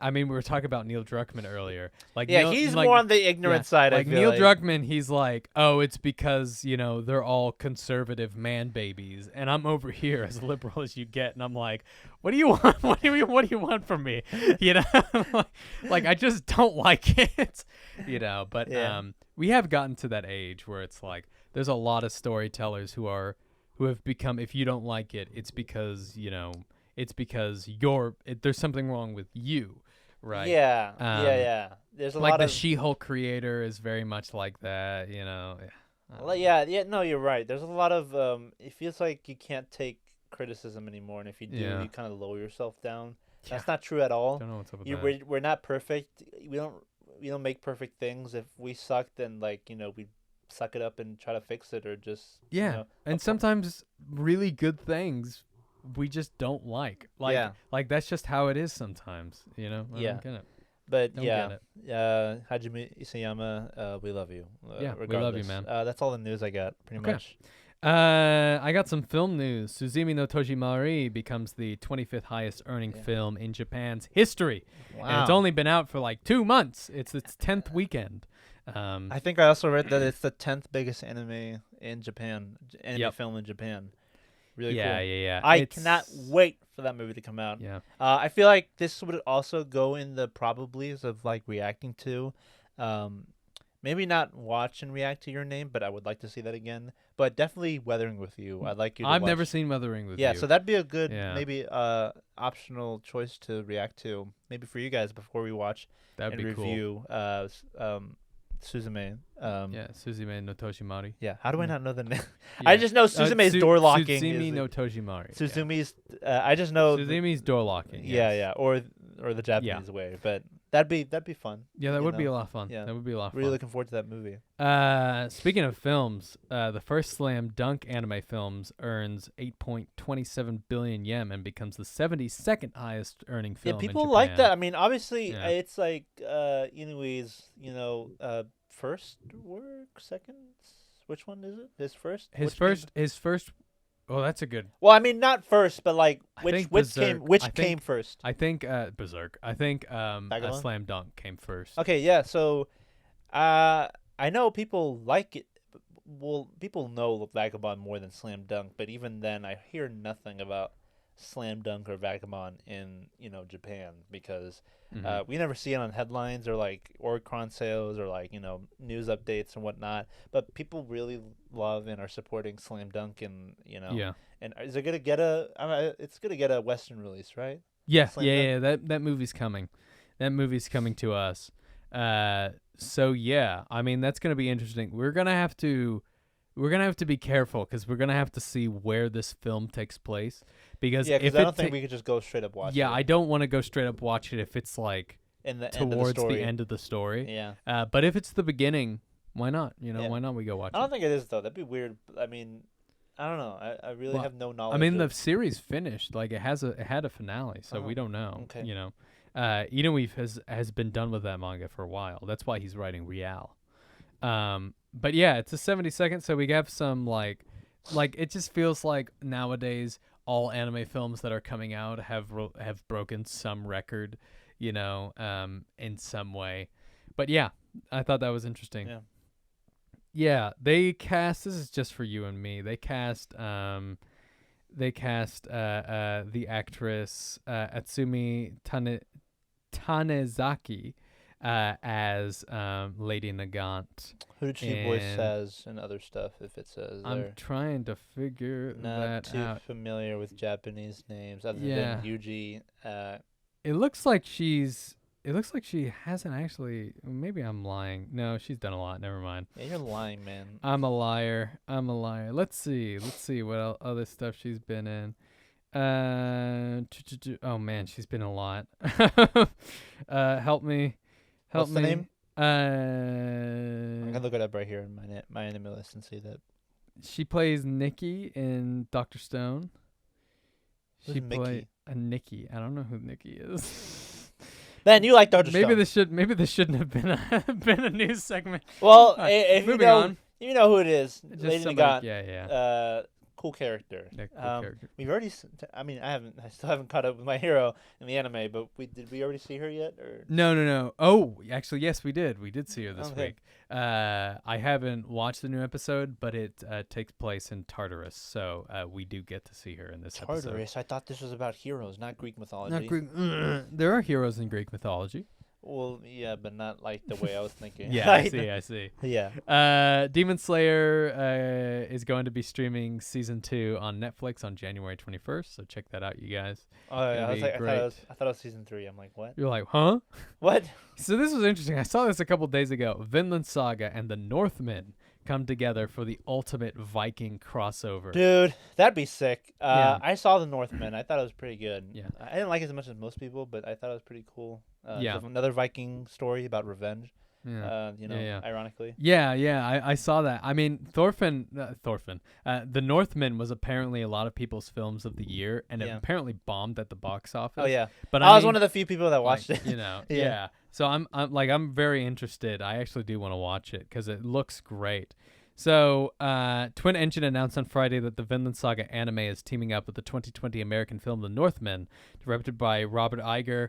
I mean, we were talking about Neil Druckmann earlier. He's more on the ignorant side. Like Neil Druckmann, he's like, oh, it's because they're all conservative man babies, and I'm over here as liberal as you get, and I'm like, what do you want? What do you want from me? I just don't like it. But we have gotten to that age where it's like there's a lot of storytellers who have become, if you don't like it, it's because there's something wrong with you, right? Yeah. There's a lot the of She-Hulk creator is very much like that, No, you're right. There's a lot of it feels like you can't take criticism anymore, and if you do, you kind of lower yourself down. That's not true at all. Don't know what's up with that. We're not perfect. We don't make perfect things. If we suck, then we suck it up and try to fix it, or just and sometimes really good things we just don't like. That's just how it is sometimes, I don't get it. But Hajime Isayama, we love you. We love you, man. That's all the news I got, pretty much. I got some film news. Suzume no Tojimari becomes the 25th highest earning film in Japan's history. Wow. And it's only been out for 2 months. It's its 10th weekend. I think I also read that it's the 10th biggest anime in Japan, film in Japan. Really cool. Yeah. I cannot wait for that movie to come out. Yeah. I feel like this would also go in the probablys of reacting to. Maybe not watch and react to Your Name, but I would like to see that again. But definitely Weathering with You. I'd like you to I've watch. never seen Weathering with You. Yeah, so that'd be a good maybe optional choice to react to. Maybe for you guys before we watch that'd be review Suzume. Suzume no Tojimari. Yeah, how do I not know the name? I just know Suzume's door locking. Suzume no Tojimari. Suzume's. I just know Suzume's door locking. Yeah, or the Japanese way, but that'd be fun. Yeah, that would be a lot of fun. Yeah, that would be a lot of fun. Really looking forward to that movie. Speaking of films, the first Slam Dunk anime films earns 8.27 billion yen and becomes the 72nd highest earning film. Yeah, people in Japan. like that. I mean, obviously, it's Inouye's, first work, second. Which one is it? His first. His first. Oh, that's a good. Well, I mean, not first, but which came first? I think Berserk. I think Slam Dunk came first. Okay, yeah. So, I know people like it. Well, people know Vagabond more than Slam Dunk, but even then, I hear nothing about Slam Dunk or Vagabond in Japan because we never see it on headlines or Oricon sales or news updates and whatnot. But people really love and are supporting Slam Dunk, and And is it gonna get it's gonna get a Western release, right? Yeah. That movie's coming. That movie's coming to us. So yeah, I mean that's gonna be interesting. We're gonna have to be careful because we're gonna have to see where this film takes place. Because I don't think we could just go straight up watch it. Yeah, I don't want to go straight up watch it if it's in the towards end of the story. the end of the story. Yeah. But if it's the beginning, why not? You know, Yeah. why not we go watch I don't it? think it is though. That'd be weird. I mean, I don't know. I really Well, have no knowledge. I mean, the of... series finished. Like, it had a finale, so we don't know. Okay. You know, Inoue has been done with that manga for a while. That's why he's writing Real. But yeah, it's a 70-second, so we have some like it just feels like nowadays all anime films that are coming out have broken some record, you know, in some way. But yeah, I thought that was interesting. Yeah. Yeah, they cast. This is just for you and me. They cast. The actress Atsumi Tanezaki as Lady Nagant. Who did she voice as and other stuff? If it says I'm there. trying to figure Not that too out. familiar with Japanese names other than Yuji. It looks like she hasn't actually. Maybe I'm lying. No, she's done a lot. Never mind. Yeah, you're lying, man. I'm a liar. Let's see what other stuff she's been in. Oh man, she's been a lot. Help me. What's the name? I'm gonna look it up right here in my anime list and see that. She plays Nikki in Dr. Stone. Who's Mickey? Nikki. I don't know who Nikki is. Man, you like Dr. Stone. Maybe this shouldn't have been a news segment. Well, if you know who it is. Just Lady somebody, Nagant. Cool character. Yeah, cool character. We've already. I still haven't caught up with my hero in the anime, but did we already see her yet? Or No. Oh, actually, yes, we did. We did see her this week. I haven't watched the new episode, but it takes place in Tartarus, so we do get to see her in this episode. Tartarus. I thought this was about heroes, not Greek mythology. Not Greek. There are heroes in Greek mythology. Well, yeah, but not like the way I was thinking. Yeah, I see. Yeah. Demon Slayer is going to be streaming season 2 on Netflix on January 21st, so check that out, you guys. Oh, yeah. I thought it was season 3. I'm like, what? You're like, huh? What? So this was interesting. I saw this a couple days ago. Vinland Saga and the Northmen come together for the ultimate Viking crossover. Dude, that'd be sick. Yeah. I saw the Northman. I thought it was pretty good. Yeah. I didn't like it as much as most people, but I thought it was pretty cool. Yeah. Another Viking story about revenge. Yeah. Ironically. Yeah. I saw that. I mean, Thorfinn. The Northman was apparently a lot of people's films of the year, and it apparently bombed at the box office. Oh yeah. But I was one of the few people that watched it. You know. Yeah. So I'm very interested. I actually do want to watch it because it looks great. So, Twin Engine announced on Friday that the Vinland Saga anime is teaming up with the 2020 American film The Northman, directed by Robert Iger.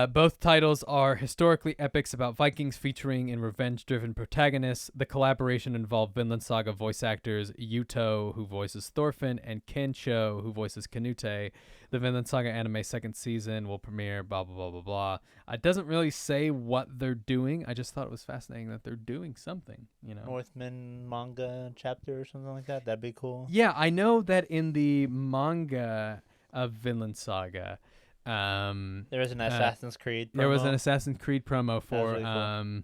Both titles are historically epics about Vikings featuring in revenge-driven protagonists. The collaboration involved Vinland Saga voice actors Yuto, who voices Thorfinn, and Kensho, who voices Canute. The Vinland Saga anime second season will premiere, blah, blah, blah, blah, blah. It doesn't really say what they're doing. I just thought it was fascinating that they're doing something, you know. Northman manga chapter or something like that. That'd be cool. Yeah, I know that in the manga of Vinland Saga... there was an Assassin's Creed promo. There was an Assassin's Creed promo for really cool.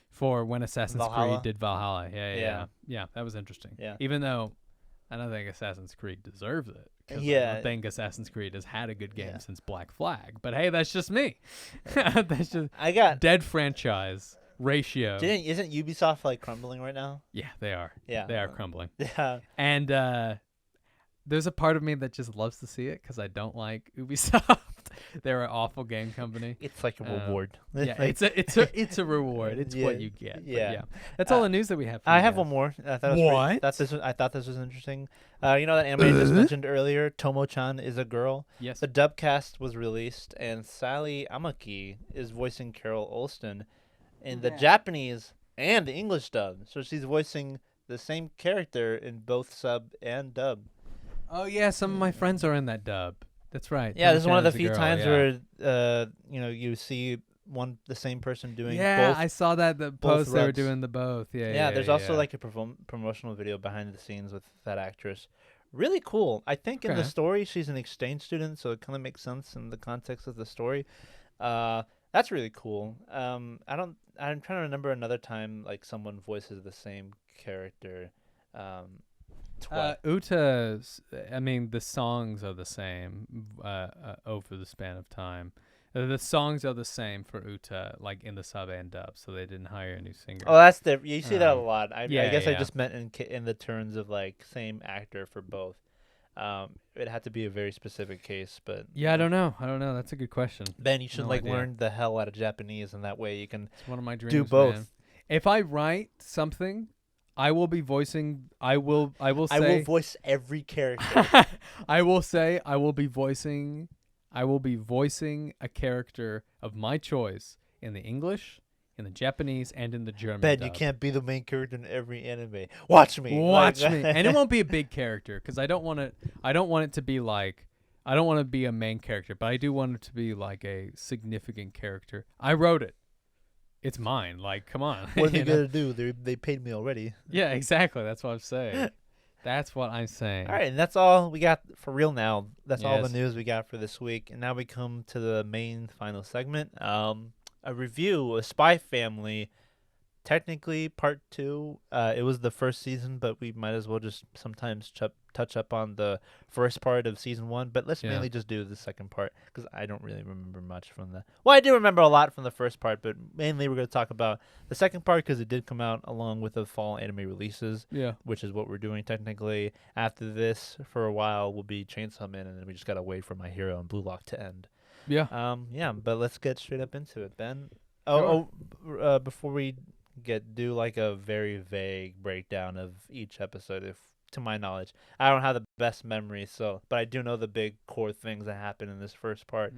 For when Assassin's Valhalla. Creed did Valhalla. Yeah, that was interesting. Yeah. Even though I don't think Assassin's Creed deserves it. Yeah. I don't think Assassin's Creed has had a good game since Black Flag. But hey, that's just me. That's just dead franchise ratio. Isn't Ubisoft like crumbling right now? Yeah, they are. Yeah. They are crumbling. Yeah. And there's a part of me that just loves to see it because I don't like Ubisoft. They're an awful game company. It's like a reward. Yeah, like, it's a reward. It's what you get. Yeah. That's all the news that we have. I have one more. I thought this was interesting. You know that anime I just mentioned earlier, Tomo-chan is a girl. Yes. The dub cast was released, and Sally Amaki is voicing Carol Olston in the Japanese and the English dub. So she's voicing the same character in both sub and dub. Oh yeah, some of my friends are in that dub. That's right. Yeah, this is one of the few times where you see the same person doing both. Yeah, I saw that the post they were doing the both. Yeah, there's also like a promotional video behind the scenes with that actress. Really cool. I think in the story she's an exchange student, so it kind of makes sense in the context of the story. That's really cool. I'm trying to remember another time like someone voices the same character. Uta's, I mean, the songs are the same over the span of time. The songs are the same for Uta, like in the sub and dub, so they didn't hire a new singer. Oh, that's different. You see that a lot. I yeah, guess yeah. I just meant in the terms of like same actor for both. It had to be a very specific case, but yeah, I don't know. That's a good question. Ben, you should learn the hell out of Japanese, and that way you can. It's one of my dreams. Do both. Man. If I write something, I will be voicing. I will say. I will voice every character. I will say. I will be voicing a character of my choice in the English, in the Japanese, and in the German. Ben, you can't be the main character in every anime. Watch me. Watch me. And it won't be a big character because I don't want it to be like. I don't want to be a main character, but I do want it to be like a significant character. I wrote it. It's mine. Like, come on. What are they gonna do? They paid me already. Yeah, exactly. That's what I'm saying. That's what I'm saying. All right, and that's all we got for real now. That's all the news we got for this week. And now we come to the main final segment. A review of Spy Family. Technically, part 2. It was the first season, but we might as well just sometimes touch up on the first part of season 1. But let's mainly just do the second part because I don't really remember much from the. Well, I do remember a lot from the first part, but mainly we're going to talk about the second part because it did come out along with the fall anime releases. Yeah, which is what we're doing technically. After this, for a while, will be Chainsaw Man, and then we just gotta wait for My Hero and Blue Lock to end. Yeah. Yeah. But let's get straight up into it, Ben. Before we do like a very vague breakdown of each episode, if to my knowledge, I don't have the best memory, but I do know the big core things that happen in this first part.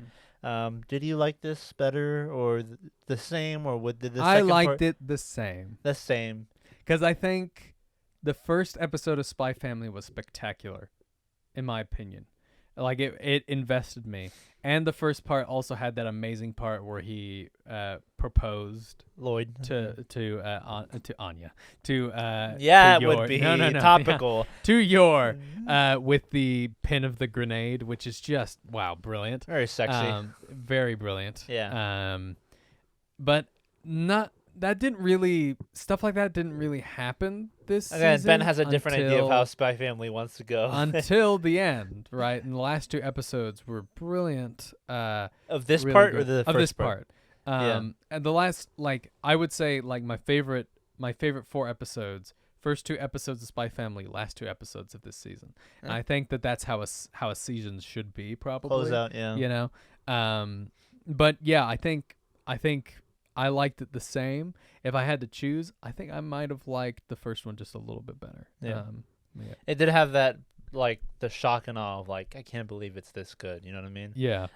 Did you like this better or the same, or what did the second part? I liked it the same. The same. Because I think the first episode of Spy Family was spectacular, in my opinion. Like it invested me, and the first part also had that amazing part where he proposed Lloyd to Anya it would be topical to your with the pin of the grenade, which is just brilliant, very sexy, very brilliant. Yeah. But not. That didn't really stuff like that didn't really happen this season. Ben has a different idea of how Spy Family wants to go until the end, right? And the last 2 episodes were brilliant. Of this really part good. Or the of first this part? And the last, I would say, my favorite 4 episodes. First 2 episodes of Spy Family, last 2 episodes of this season. Yeah. And I think that's how a season should be, probably. Close out, yeah. You know, but yeah, I think. I liked it the same. If I had to choose, I think I might have liked the first one just a little bit better. Yeah. It did have that, the shock and awe of, I can't believe it's this good. You know what I mean? Yeah.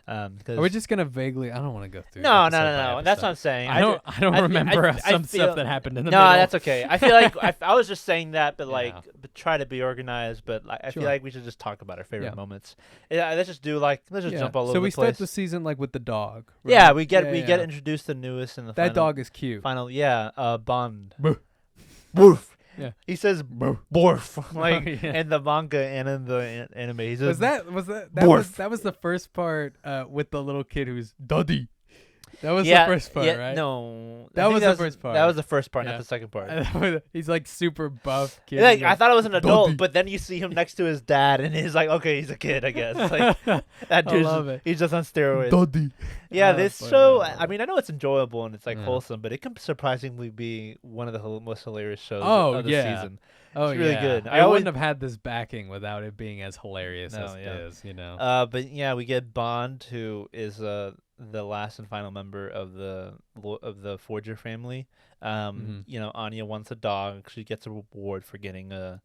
We're just going to vaguely, I don't want to go through No. That's what I'm saying. I don't remember some stuff that happened in the middle. No, that's okay. I feel like, I was just saying that, but but try to be organized. But I feel like we should just talk about our favorite moments. Yeah, let's just do, let's just jump all over the place. So we start the season, with the dog. Right? Yeah, we get introduced to the newest in the That dog is cute. Final, Bond. Woof. Yeah, he says "borf" in the manga and in the anime. He says, that was the first part with the little kid who's Daddy. That was the first part, right? No, that was the first part. That was the first part, not the second part. He's super buff kid. I thought it was an adult, but then you see him next to his dad, and he's like, okay, he's a kid, I guess. That dude, he's just on steroids. Daddy. Yeah, this show. I mean, I know it's enjoyable and it's wholesome, but it can surprisingly be one of the most hilarious shows of the season. It's really good. I wouldn't have had this backing without it being as hilarious as it is, you know. But yeah, we get Bond, who is the last and final member of the Forger family. You know, Anya wants a dog. She gets a reward for getting a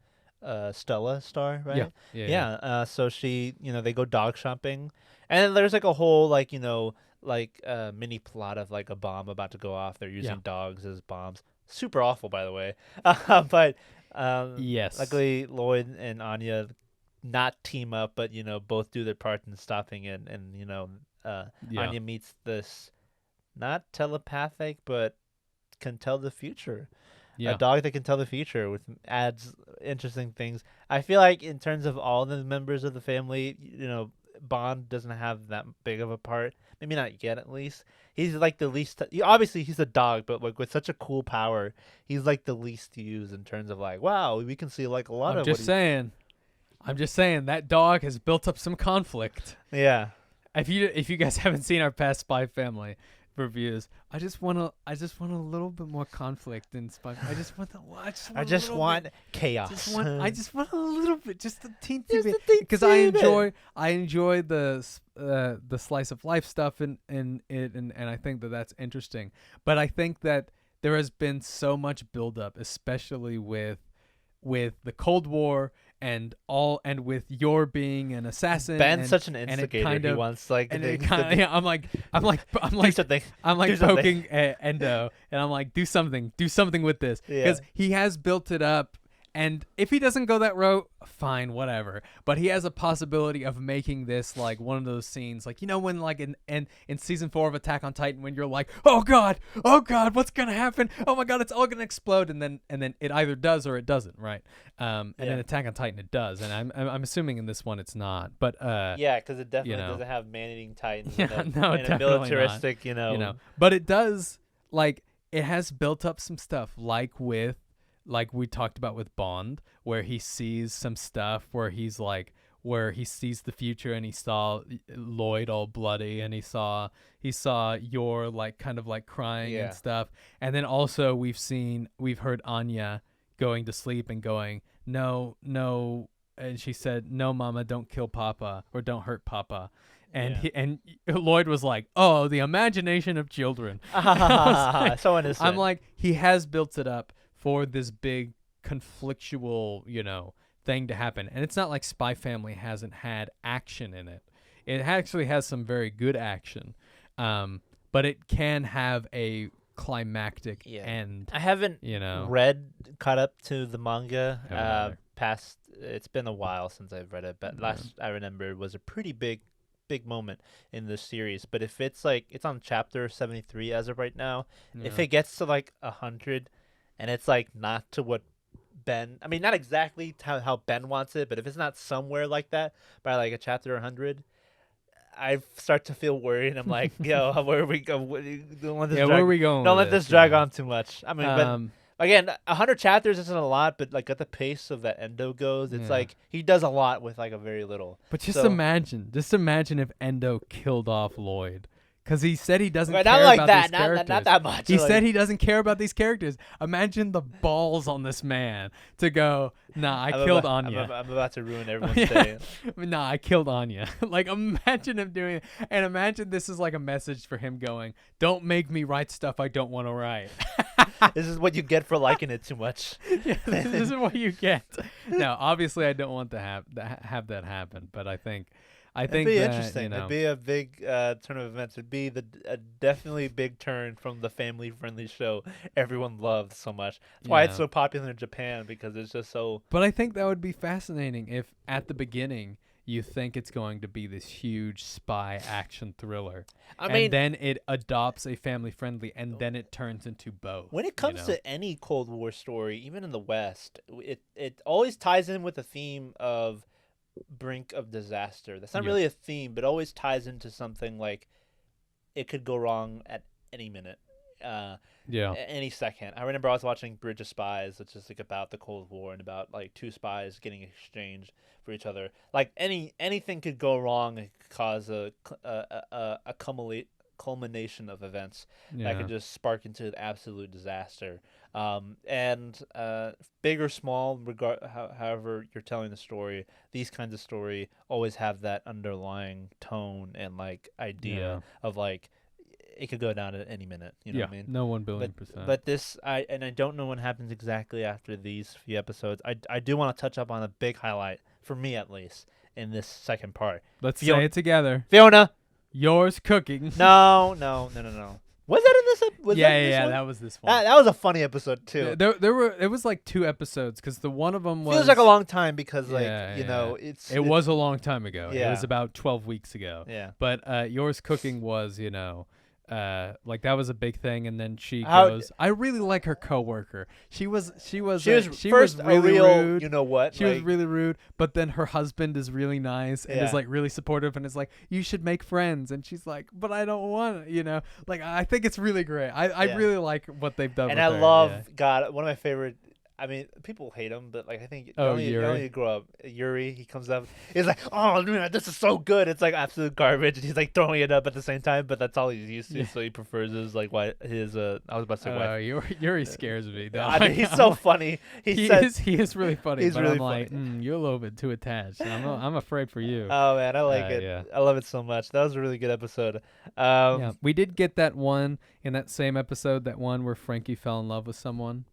Stella star, right? Yeah. So she, they go dog shopping, and then there's a whole mini plot of a bomb about to go off. They're using dogs as bombs. Super awful, by the way. But yes, luckily Lloyd and Anya not team up, but both do their part in stopping it, and Anya meets this not telepathic but can tell the future. A dog that can tell the future, which adds interesting things. I feel like in terms of all the members of the family, Bond doesn't have that big of a part. Maybe not yet, at least. He's the least. Obviously, he's a dog, but with such a cool power, he's the least to use in terms of wow, we can see a lot of. I'm just saying that dog has built up some conflict. Yeah. if you guys haven't seen our past Spy Family reviews, I just want a little bit more conflict in Spy. I just want chaos. I just want a little bit, just a teensy bit, because I enjoy the slice of life stuff in it, and I think that's interesting. But I think that there has been so much buildup, especially with the Cold War and with your being an assassin. Ben's such an instigator. He wants like, and it kind of, yeah. I'm like poking Endo, and I'm like, do something with this, because he has built it up. And if he doesn't go that route, fine, whatever. But he has a possibility of making this like one of those scenes, like, you know, when like in season 4 of Attack on Titan, when you're like, oh god, what's gonna happen? Oh my god, it's all gonna explode, and then it either does or it doesn't, right? And in Attack on Titan, it does, and I'm assuming in this one it's not. But because it definitely doesn't have man-eating titans. Yeah, and a militaristic, not. But it does, like, it has built up some stuff, like we talked about with Bond, where he sees some stuff where he sees the future, and he saw Lloyd all bloody, and he saw your like kind of like crying and stuff. And then also we've heard Anya going to sleep and going, no, and she said, no, Mama, don't kill Papa, or don't hurt Papa. And Lloyd was like, oh, the imagination of children. So innocent. I'm like, he has built it up for this big conflictual, thing to happen. And it's not like Spy Family hasn't had action in it. It actually has some very good action. But it can have a climactic end. I haven't caught up to the manga it's been a while since I've read it, but last I remember was a pretty big moment in this series. But if it's like, it's on chapter 73 as of right now, if it gets to like 100, and it's like not to what Ben, I mean, not exactly how Ben wants it, but if it's not somewhere like that by like a chapter 100, I start to feel worried. I'm like, yo, where are we going? Where are we going? Don't let this drag on too much. I mean, but again, 100 chapters isn't a lot, but like at the pace of that Endo goes, it's like he does a lot with like a very little. But just imagine if Endo killed off Lloyd. Because he said he doesn't care about these characters. Not that much. He said he doesn't care about these characters. Imagine the balls on this man to go, nah, I killed Anya. I'm about to ruin everyone's day. Nah, I killed Anya. Like, imagine him doing it. And imagine this is like a message for him going, don't make me write stuff I don't want to write. This is what you get for liking it too much. This is what you get. Now, obviously, I don't want to have that happen, but I think it'd be interesting. It'd be a big turn of events. It'd be a definitely big turn from the family-friendly show everyone loved so much. That's why it's so popular in Japan, because it's just so. But I think that would be fascinating if at the beginning you think it's going to be this huge spy action thriller. And then it adopts a family-friendly, and then it turns into both. When it comes to any Cold War story, even in the West, it always ties in with the theme of brink of disaster. That's not really a theme, but always ties into something like it could go wrong at any minute, any second. I remember I was watching Bridge of Spies, which is like about the Cold War and about like two spies getting exchanged for each other. Like anything could go wrong and cause a culmination of events that could just spark into an absolute disaster. And big or small, however you're telling the story, these kinds of story always have that underlying tone and like idea of like it could go down at any minute. You know what I mean? No 1 billion%. But this, I don't know what happens exactly after these few episodes. I do want to touch up on a big highlight, for me at least, in this second part. Let's say it together. Fiona! Yours cooking. No. Was that in this? That was this one. That was a funny episode too. It was like 2 episodes, because the one of them was. Feels like a long time, because it was a long time ago. Yeah. It was about 12 weeks ago. Yeah. But yours cooking was like that was a big thing, and then she goes. I really like her coworker. She was really rude. You know what? She was really rude, but then her husband is really nice and is like really supportive, and is like, you should make friends. And she's like, but I don't want to, Like, I think it's really great. I really like what they've done. And with I her. love God. One of my favorite. I mean, people hate him, but like I think Yuri. you only grow up. Yuri, he comes up, he's like, "Oh man, this is so good." It's like absolute garbage, and he's like throwing it up at the same time. But that's all he's used to, so he prefers his like his I was about to say wife. Yuri scares me. Dog. I mean, he's so funny. He is really funny. He's but really I'm like, you're a little bit too attached. I'm afraid for you. Oh man, I like it. Yeah. I love it so much. That was a really good episode. Yeah, we did get that one in that same episode. That one where Frankie fell in love with someone.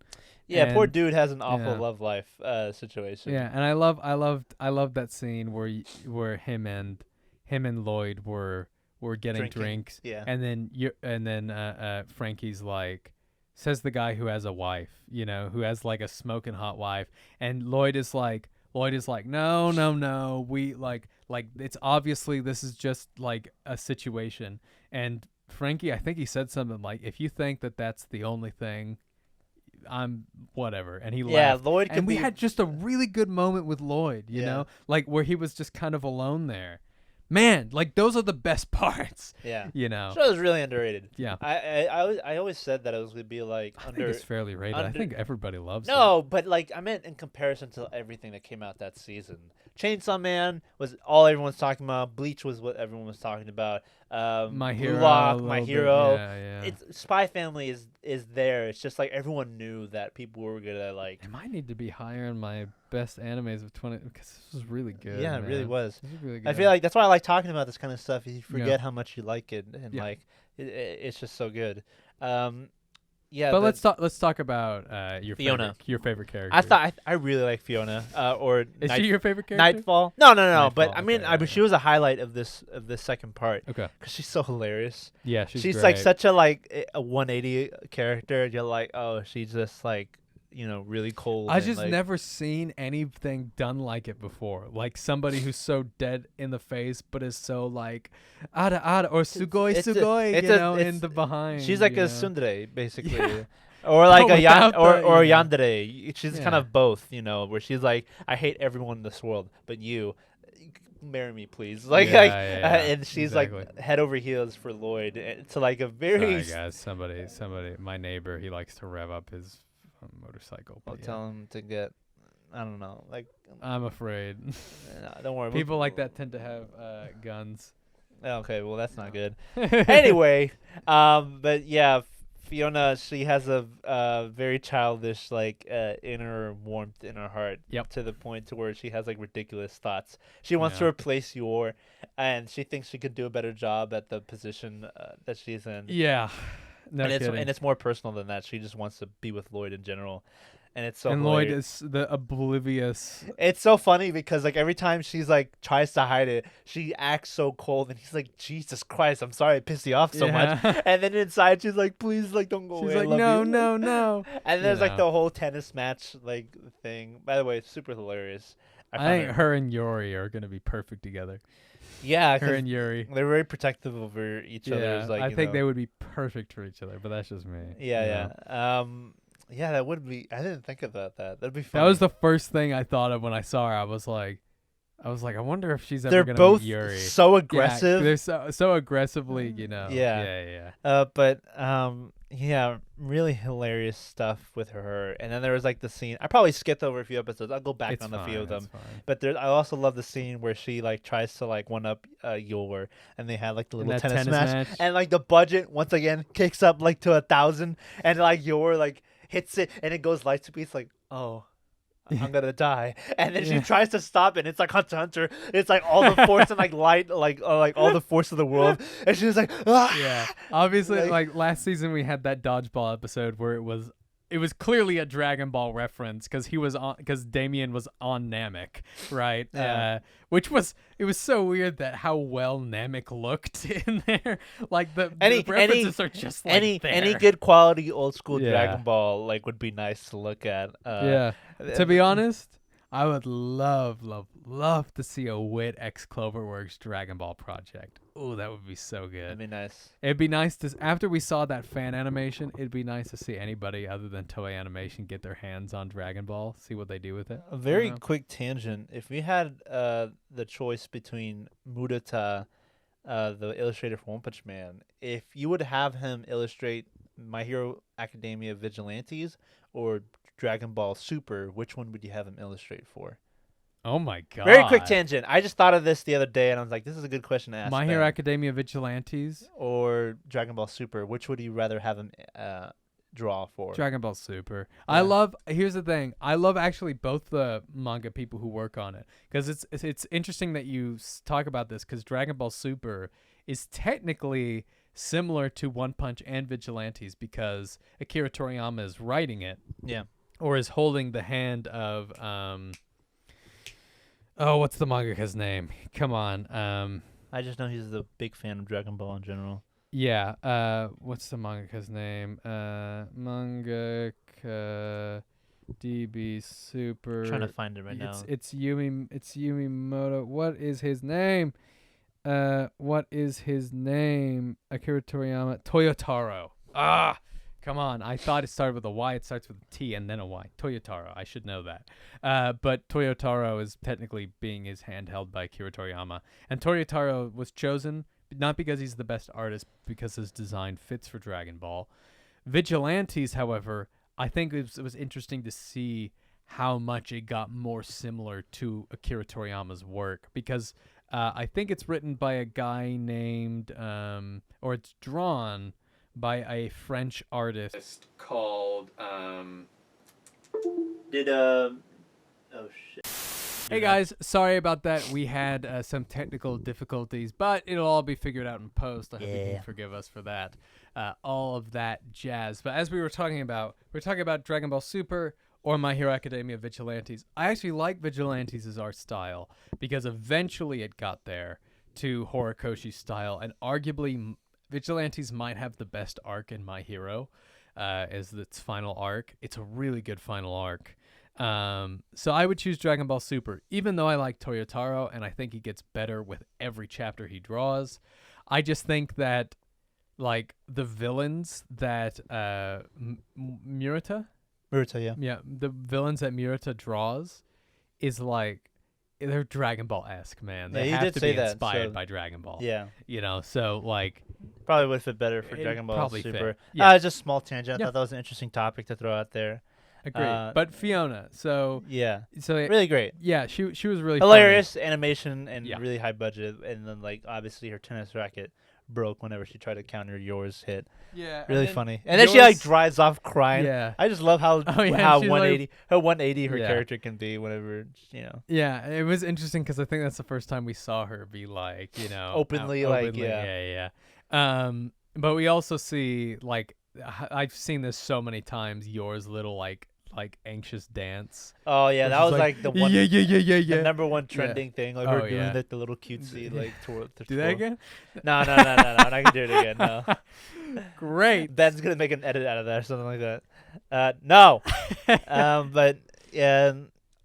Yeah, poor dude has an awful love life situation. Yeah, and I loved that scene where him and Lloyd were getting drinks. Yeah. And then Frankie's like, says the guy who has a wife, who has like a smoking hot wife, and Lloyd is like, no, we like it's obviously this is just like a situation. And Frankie, I think he said something like, if you think that that's the only thing, I'm whatever. And he laughed. Lloyd and we had just a really good moment with Lloyd, you know, like where he was just kind of alone there. Man, like those are the best parts. Yeah, The show is really underrated. Yeah, I always said that it was gonna be like I think it's fairly rated. I think everybody loves it. No, but like I meant in comparison to everything that came out that season. Chainsaw Man was all everyone's talking about. Bleach was what everyone was talking about. My Hero, Lock, My Hero. Yeah. It's Spy Family is there. It's just like everyone knew that people were gonna like. It might need to be higher in my best animes of 20 because this was really good. Yeah, man. it really was. This was really good. I feel like that's why I like talking about this kind of stuff. You forget how much you like it, and like it's just so good. Yeah, but let's talk about your Fiona. Your favorite character. I really like Fiona. Or is she your favorite character? Nightfall? No. Nightfall, But I mean, she was a highlight of this second part. Okay. Because she's so hilarious. Yeah, she's great. like such a 180 character. You're like, oh, she's just like really cold. I just never seen anything done like it before. Like somebody who's so dead in the face, but is so like ada or sugoi in the behind. She's like a tsundere basically, or like a yandere. She's kind of both, where she's like, I hate everyone in this world, but you. Marry me, please. And she's like head over heels for Lloyd. To like a very. Sorry, guys. Somebody. My neighbor, he likes to rev up his motorcycle. I'll tell him to get. I don't know. Like I'm afraid. No, don't worry. People like that tend to have guns. Okay, well that's not good. Anyway, but yeah, Fiona, she has a very childish inner warmth in her heart. Yep. To the point to where she has like ridiculous thoughts. She wants to replace Yor, and she thinks she could do a better job at the position that she's in. Yeah. No and it's more personal than that. She just wants to be with Lloyd in general. And it's so And hilarious. Lloyd is the oblivious. It's so funny because like every time she's like tries to hide it, she acts so cold, and he's like, Jesus Christ, I'm sorry I pissed you off so much. And then inside she's like, please, like, don't go away. She's like, no. And there's like the whole tennis match like thing. By the way, it's super hilarious. I think her and Yuri are gonna be perfect together. Yeah, her and Yuri. They're very protective over each other's. Like, I think they would be perfect for each other, but that's just me. Yeah. Yeah, that would be. I didn't think about that. That'd be fun. That was the first thing I thought of when I saw her. I was like, I wonder if she's ever gonna meet Yuri. They're both so aggressive. Yeah, they're so aggressively, Yeah. Yeah, really hilarious stuff with her. And then there was like the scene. I probably skipped over a few episodes. I'll go back on a few of them. But I also love the scene where she like tries to like one up Yor, and they had like the little tennis match, and like the budget once again kicks up like to 1,000, and like Yor like hits it, and it goes light to beats like, oh, I'm gonna die, and then she tries to stop it, and it's like Hunter x Hunter. It's like all the force and like light, like all the force of the world, and she's like, ah! Yeah. Obviously, like last season we had that dodgeball episode where it was clearly a Dragon Ball reference because Damien was on Namek, right? Yeah. It was so weird that how well Namek looked in there. Like the references are just like any good quality old school Dragon Ball like would be nice to look at. To be honest, I would love to see a Wit X Cloverworks Dragon Ball project. Oh, that would be so good. That'd be nice. It'd be nice to, after we saw that fan animation, it'd be nice to see anybody other than Toei Animation get their hands on Dragon Ball, see what they do with it. A very quick tangent. If we had the choice between Murata, the illustrator for One Punch Man, if you would have him illustrate My Hero Academia Vigilantes or Dragon Ball Super, which one would you have him illustrate for? Oh my god. Very quick tangent. I just thought of this the other day, and I was like, this is a good question to ask. My Hero Academia Vigilantes or Dragon Ball Super. Which would you rather have him draw for? Dragon Ball Super. Yeah. Here's the thing. I love actually both the manga people who work on it, because it's interesting that you talk about this, because Dragon Ball Super is technically similar to One Punch and Vigilantes, because Akira Toriyama is writing it. Yeah. Or is holding the hand of what's the mangaka's name? Come on. I just know he's a big fan of Dragon Ball in general. Yeah. What's the mangaka's name? Mangaka DB Super. I'm trying to find it right now. It's Yumimoto. What is his name? Akira Toriyama. Toyotaro. Come on. I thought it started with a Y. It starts with a T and then a Y. Toyotaro. I should know that. But Toyotaro is technically being his hand held by Akira Toriyama. And Toyotaro was chosen not because he's the best artist, because his design fits for Dragon Ball. Vigilantes, however, I think it was interesting to see how much it got more similar to Akira Toriyama's work, because I think it's written by a guy named, or it's drawn by a French artist called oh shit. Hey guys, sorry about that. We had some technical difficulties, but it'll all be figured out in post. I hope you can forgive us for that. All of that jazz. But as we were talking about Dragon Ball Super or My Hero Academia Vigilantes. I actually like Vigilantes' art style, because eventually it got there to Horikoshi's style, and arguably Vigilantes might have the best arc in My Hero as its final arc. It's a really good final arc. So I would choose Dragon Ball Super, even though I like Toyotaro and I think he gets better with every chapter he draws. I just think that, like, the villains that Murata, yeah, the villains that Murata draws is like, they're Dragon Ball-esque, man. They have to be inspired by Dragon Ball. Yeah. You know, so, like... Probably would fit better for Dragon Ball Super. Fit. Yeah. Just a small tangent. I thought that was an interesting topic to throw out there. Agreed. But Fiona, so... Yeah. So really great. Yeah, she was really hilarious, funny. animation, and really high budget. And then, like, obviously her tennis racket broke whenever she tried to counter yours hit. Yeah. Really funny. And then she, like, drives off crying. Yeah. I just love how 180, like, how 180 her character can be whenever, you know. Yeah, it was interesting because I think that's the first time we saw her be, like, you know. Openly. Yeah. But we also see, like, I've seen this so many times, yours little, like anxious dance. Oh yeah, that was like the one. Yeah. The number one trending thing. Like we're doing like the little cutesy like tour. Do that again? No. I'm not gonna do it again. No. Great. Ben's gonna make an edit out of that or something like that. No. But yeah,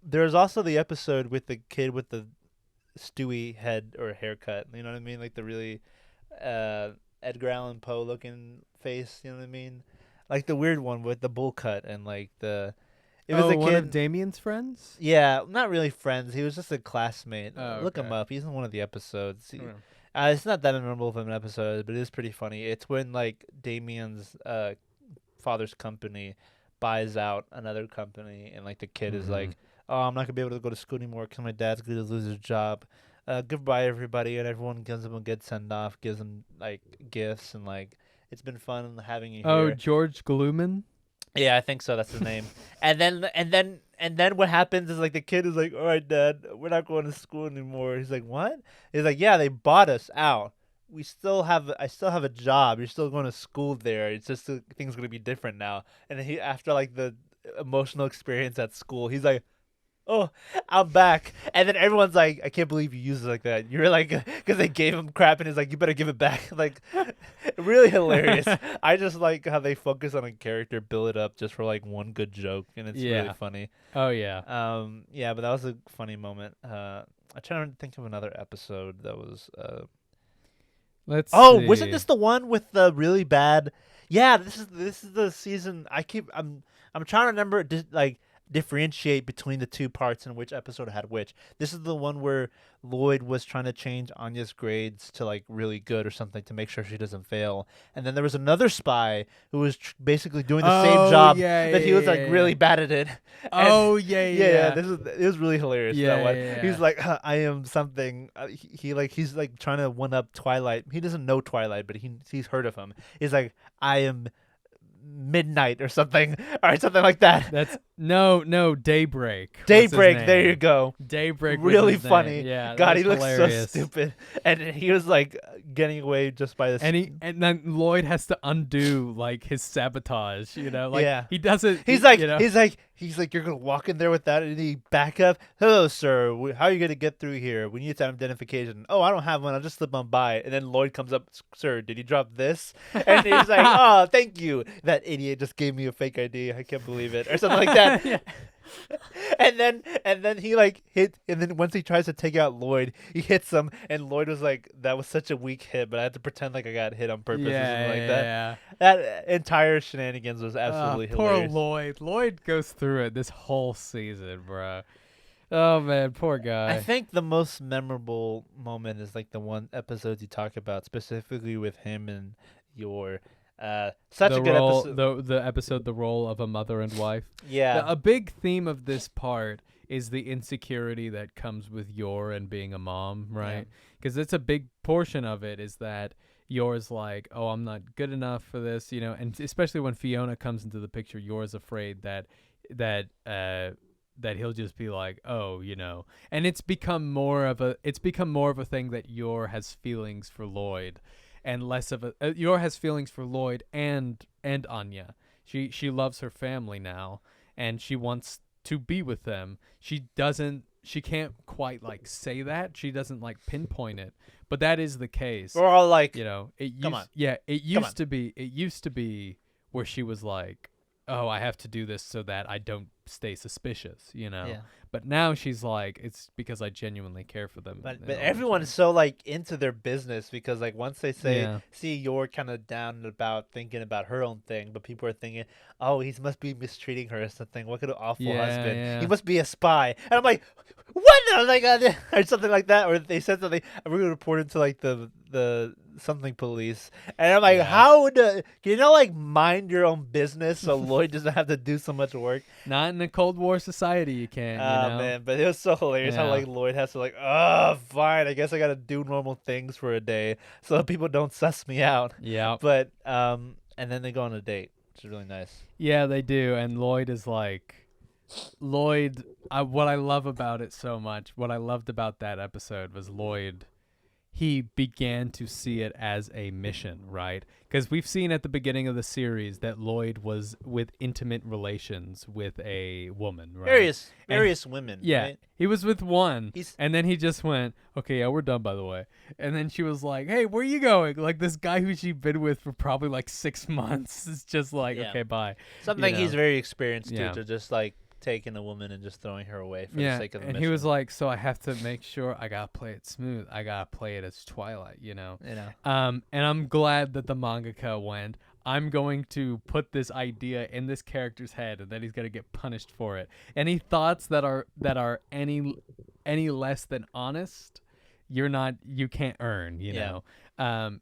there's also the episode with the kid with the Stewie head or haircut. You know what I mean? Like the really Edgar Allan Poe looking face. You know what I mean? Like the weird one with the bowl cut and like the... It was a one kid. Of Damien's friends? Yeah, not really friends. He was just a classmate. Look him up. He's in one of the episodes. It's not that memorable of an episode, but it is pretty funny. It's when like Damien's father's company buys out another company, and like the kid is like, "Oh, I'm not gonna be able to go to school anymore because my dad's gonna lose his job. Goodbye, everybody," and everyone gives him a good send off, gives him like gifts, and like. It's been fun having you here. Oh, George Gluman? Yeah, I think so. That's his name. And then what happens is like the kid is like, "All right, Dad, we're not going to school anymore." He's like, "What?" He's like, "Yeah, they bought us out. I still have a job. You're still going to school there. It's just things gonna be different now." And he, after like the emotional experience at school, he's like, "Oh, I'm back." And then everyone's like, "I can't believe you used it like that." You're like, because they gave him crap, and he's like, "You better give it back." Like, really hilarious. I just like how they focus on a character, build it up just for like one good joke, and it's really funny. Oh yeah. Yeah, but that was a funny moment. I'm trying to think of another episode that was. Let's. See. Wasn't this the one with the really bad? Yeah, this is the season. I'm trying to remember. Like. differentiate between the two parts and which episode had which. This is the one where Lloyd was trying to change Anya's grades to like really good or something to make sure she doesn't fail. And then there was another spy who was basically doing the same job, but he was like really bad at it. And It was really hilarious. That one. He's like, I am something. He's like trying to one up Twilight. He doesn't know Twilight, but he's heard of him. He's like, I am Midnight or something, or something like that. That's no Daybreak. Daybreak. There you go. Daybreak. Really funny. Yeah. God, he looks so stupid, and he was like getting away just by this. And then Lloyd has to undo like his sabotage. You know, like he doesn't. He's like, you're gonna walk in there with that, and he back up. Hello, sir. How are you gonna get through here? We need some identification. Oh, I don't have one. I'll just slip on by. And then Lloyd comes up, sir. Did you drop this? And he's like, oh, thank you. That idiot just gave me a fake ID. I can't believe it, or something like that. and then he like hit, and then once he tries to take out Lloyd, he hits him, and Lloyd was like, that was such a weak hit, but I had to pretend like I got hit on purpose or something like that. Yeah. That entire shenanigans was absolutely hilarious. Poor Lloyd. Lloyd goes through it this whole season, bro. Oh man, poor guy. I think the most memorable moment is like the one episode you talk about specifically with him and your such a good episode. The episode, The Role of a Mother and Wife. Yeah. A big theme of this part is the insecurity that comes with Yor and being a mom, right? Because it's a big portion of it is that Yor's like, oh, I'm not good enough for this, you know, and especially when Fiona comes into the picture, Yor's afraid that he'll just be like, oh, you know, and it's become more of a thing that Yor has feelings for Lloyd. And less of a Yor has feelings for Lloyd and Anya. She loves her family now, and she wants to be with them. She can't quite like say that. She doesn't like pinpoint it, but that is the case. We're all like, you know, it used to be where she was like, oh, I have to do this so that I don't stay suspicious, you know. Yeah. But now she's like, it's because I genuinely care for them. But everyone is so like into their business because like once they see Yor kind of down and about thinking about her own thing, but people are thinking, oh, he must be mistreating her or something. What an awful husband. Yeah. He must be a spy. And I'm like, what? And I'm like, or something like that. Or they said something. We're going to report it to like the something police. And I'm like, how can you not like mind your own business so Lloyd doesn't have to do so much work? Not in a Cold War society, you can't. You know? Man, but it was so hilarious how like Lloyd has to like, oh, fine, I guess I gotta do normal things for a day so people don't suss me out. Yeah. But and then they go on a date, which is really nice. Yeah, they do, and Lloyd is like, what I love about it so much, what I loved about that episode was Lloyd. He began to see it as a mission, right? Because we've seen at the beginning of the series that Lloyd was with intimate relations with a woman, right? Various women, yeah, right? He was with one, and then he just went, okay, yeah, we're done, by the way. And then she was like, hey, where are you going? Like, this guy who she'd been with for probably like 6 months is just like, okay, bye. Something he's very experienced to just like taking a woman and just throwing her away for the sake of the mission. He was like, so I have to make sure I gotta play it smooth. I gotta play it as Twilight, you know. And I'm glad that the mangaka went, I'm going to put this idea in this character's head and then he's gonna get punished for it. Any thoughts that are any less than honest, you can't earn, you know.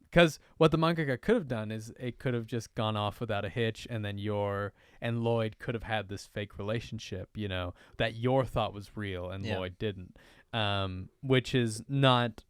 Because what the mangaka could have done is it could have just gone off without a hitch, and then Yor and Lloyd could have had this fake relationship, you know, that Yor thought was real and Lloyd didn't, which is not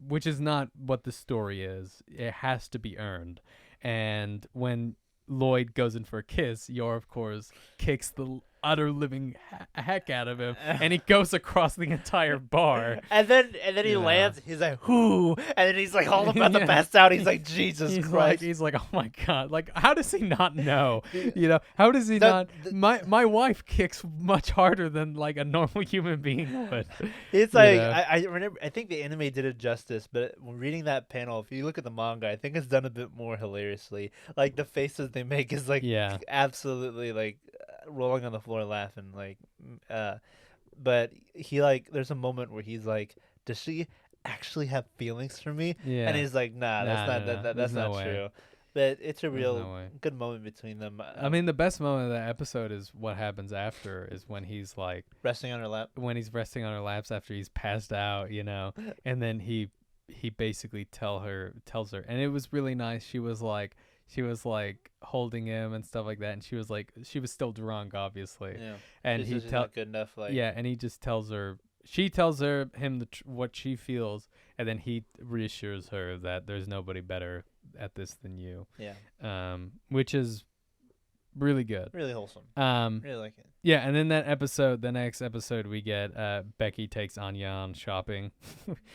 what the story is. It has to be earned. And when Lloyd goes in for a kiss, Yor, of course, kicks the utter living heck out of him, and he goes across the entire bar. And then he lands. He's like, "Whoo!" And then he's like all about to pass out. He's like, "Jesus Christ!" He's like, "Oh my God!" Like, how does he not know? You know, how does he not? My wife kicks much harder than like a normal human being would. It's like I remember. I think the anime did it justice, but when reading that panel, if you look at the manga, I think it's done a bit more hilariously. Like the faces they make is like absolutely like rolling on the floor laughing, like but he like there's a moment where he's like, does she actually have feelings for me? And he's like, that's not true. But it's a real good moment between them. I mean, the best moment of that episode is what happens after, is when he's like resting on her lap. When he's resting on her laps after he's passed out, and then he basically tells her, and it was really nice. She was like holding him and stuff like that, and she was still drunk, obviously. Yeah. And he not good enough. Like. Yeah, and he just tells her. She tells him what she feels, and then he reassures her that there's nobody better at this than you. Yeah. Which is really good. Really wholesome. Really like it. Yeah, and then the next episode, we get Becky takes Anya on shopping.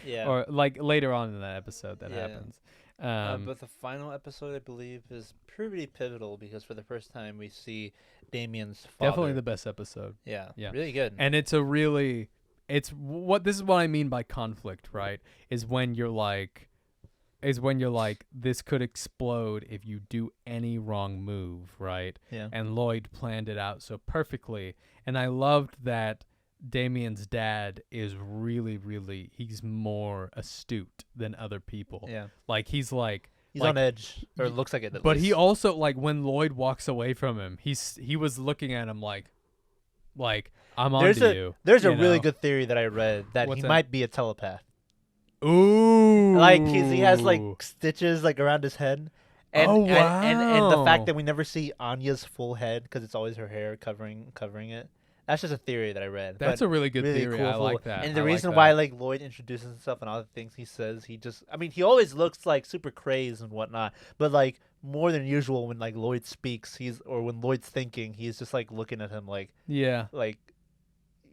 Yeah. Or like later on in that episode that happens. But the final episode, I believe, is pretty pivotal because for the first time we see Damien's father. Definitely the best episode. Yeah. Really good. And this is what I mean by conflict, right? Is when you're like, this could explode if you do any wrong move, right? Yeah. And Lloyd planned it out so perfectly. And I loved that Damien's dad is really, really, he's more astute than other people. Yeah. Like, he's on edge, or it looks like it. But he also, like, when Lloyd walks away from him, he was looking at him like I'm on to you. There's a really good theory that I read that he might be a telepath. Ooh. Like he has like stitches like around his head. And, wow. and the fact that we never see Anya's full head because it's always her hair covering it. That's just a theory that I read. That's a really good theory. Cool, I like that. And the reason why like Lloyd introduces himself and all the things he says, he always looks like super crazed and whatnot, but like more than usual when like Lloyd speaks, when Lloyd's thinking, he's just like looking at him like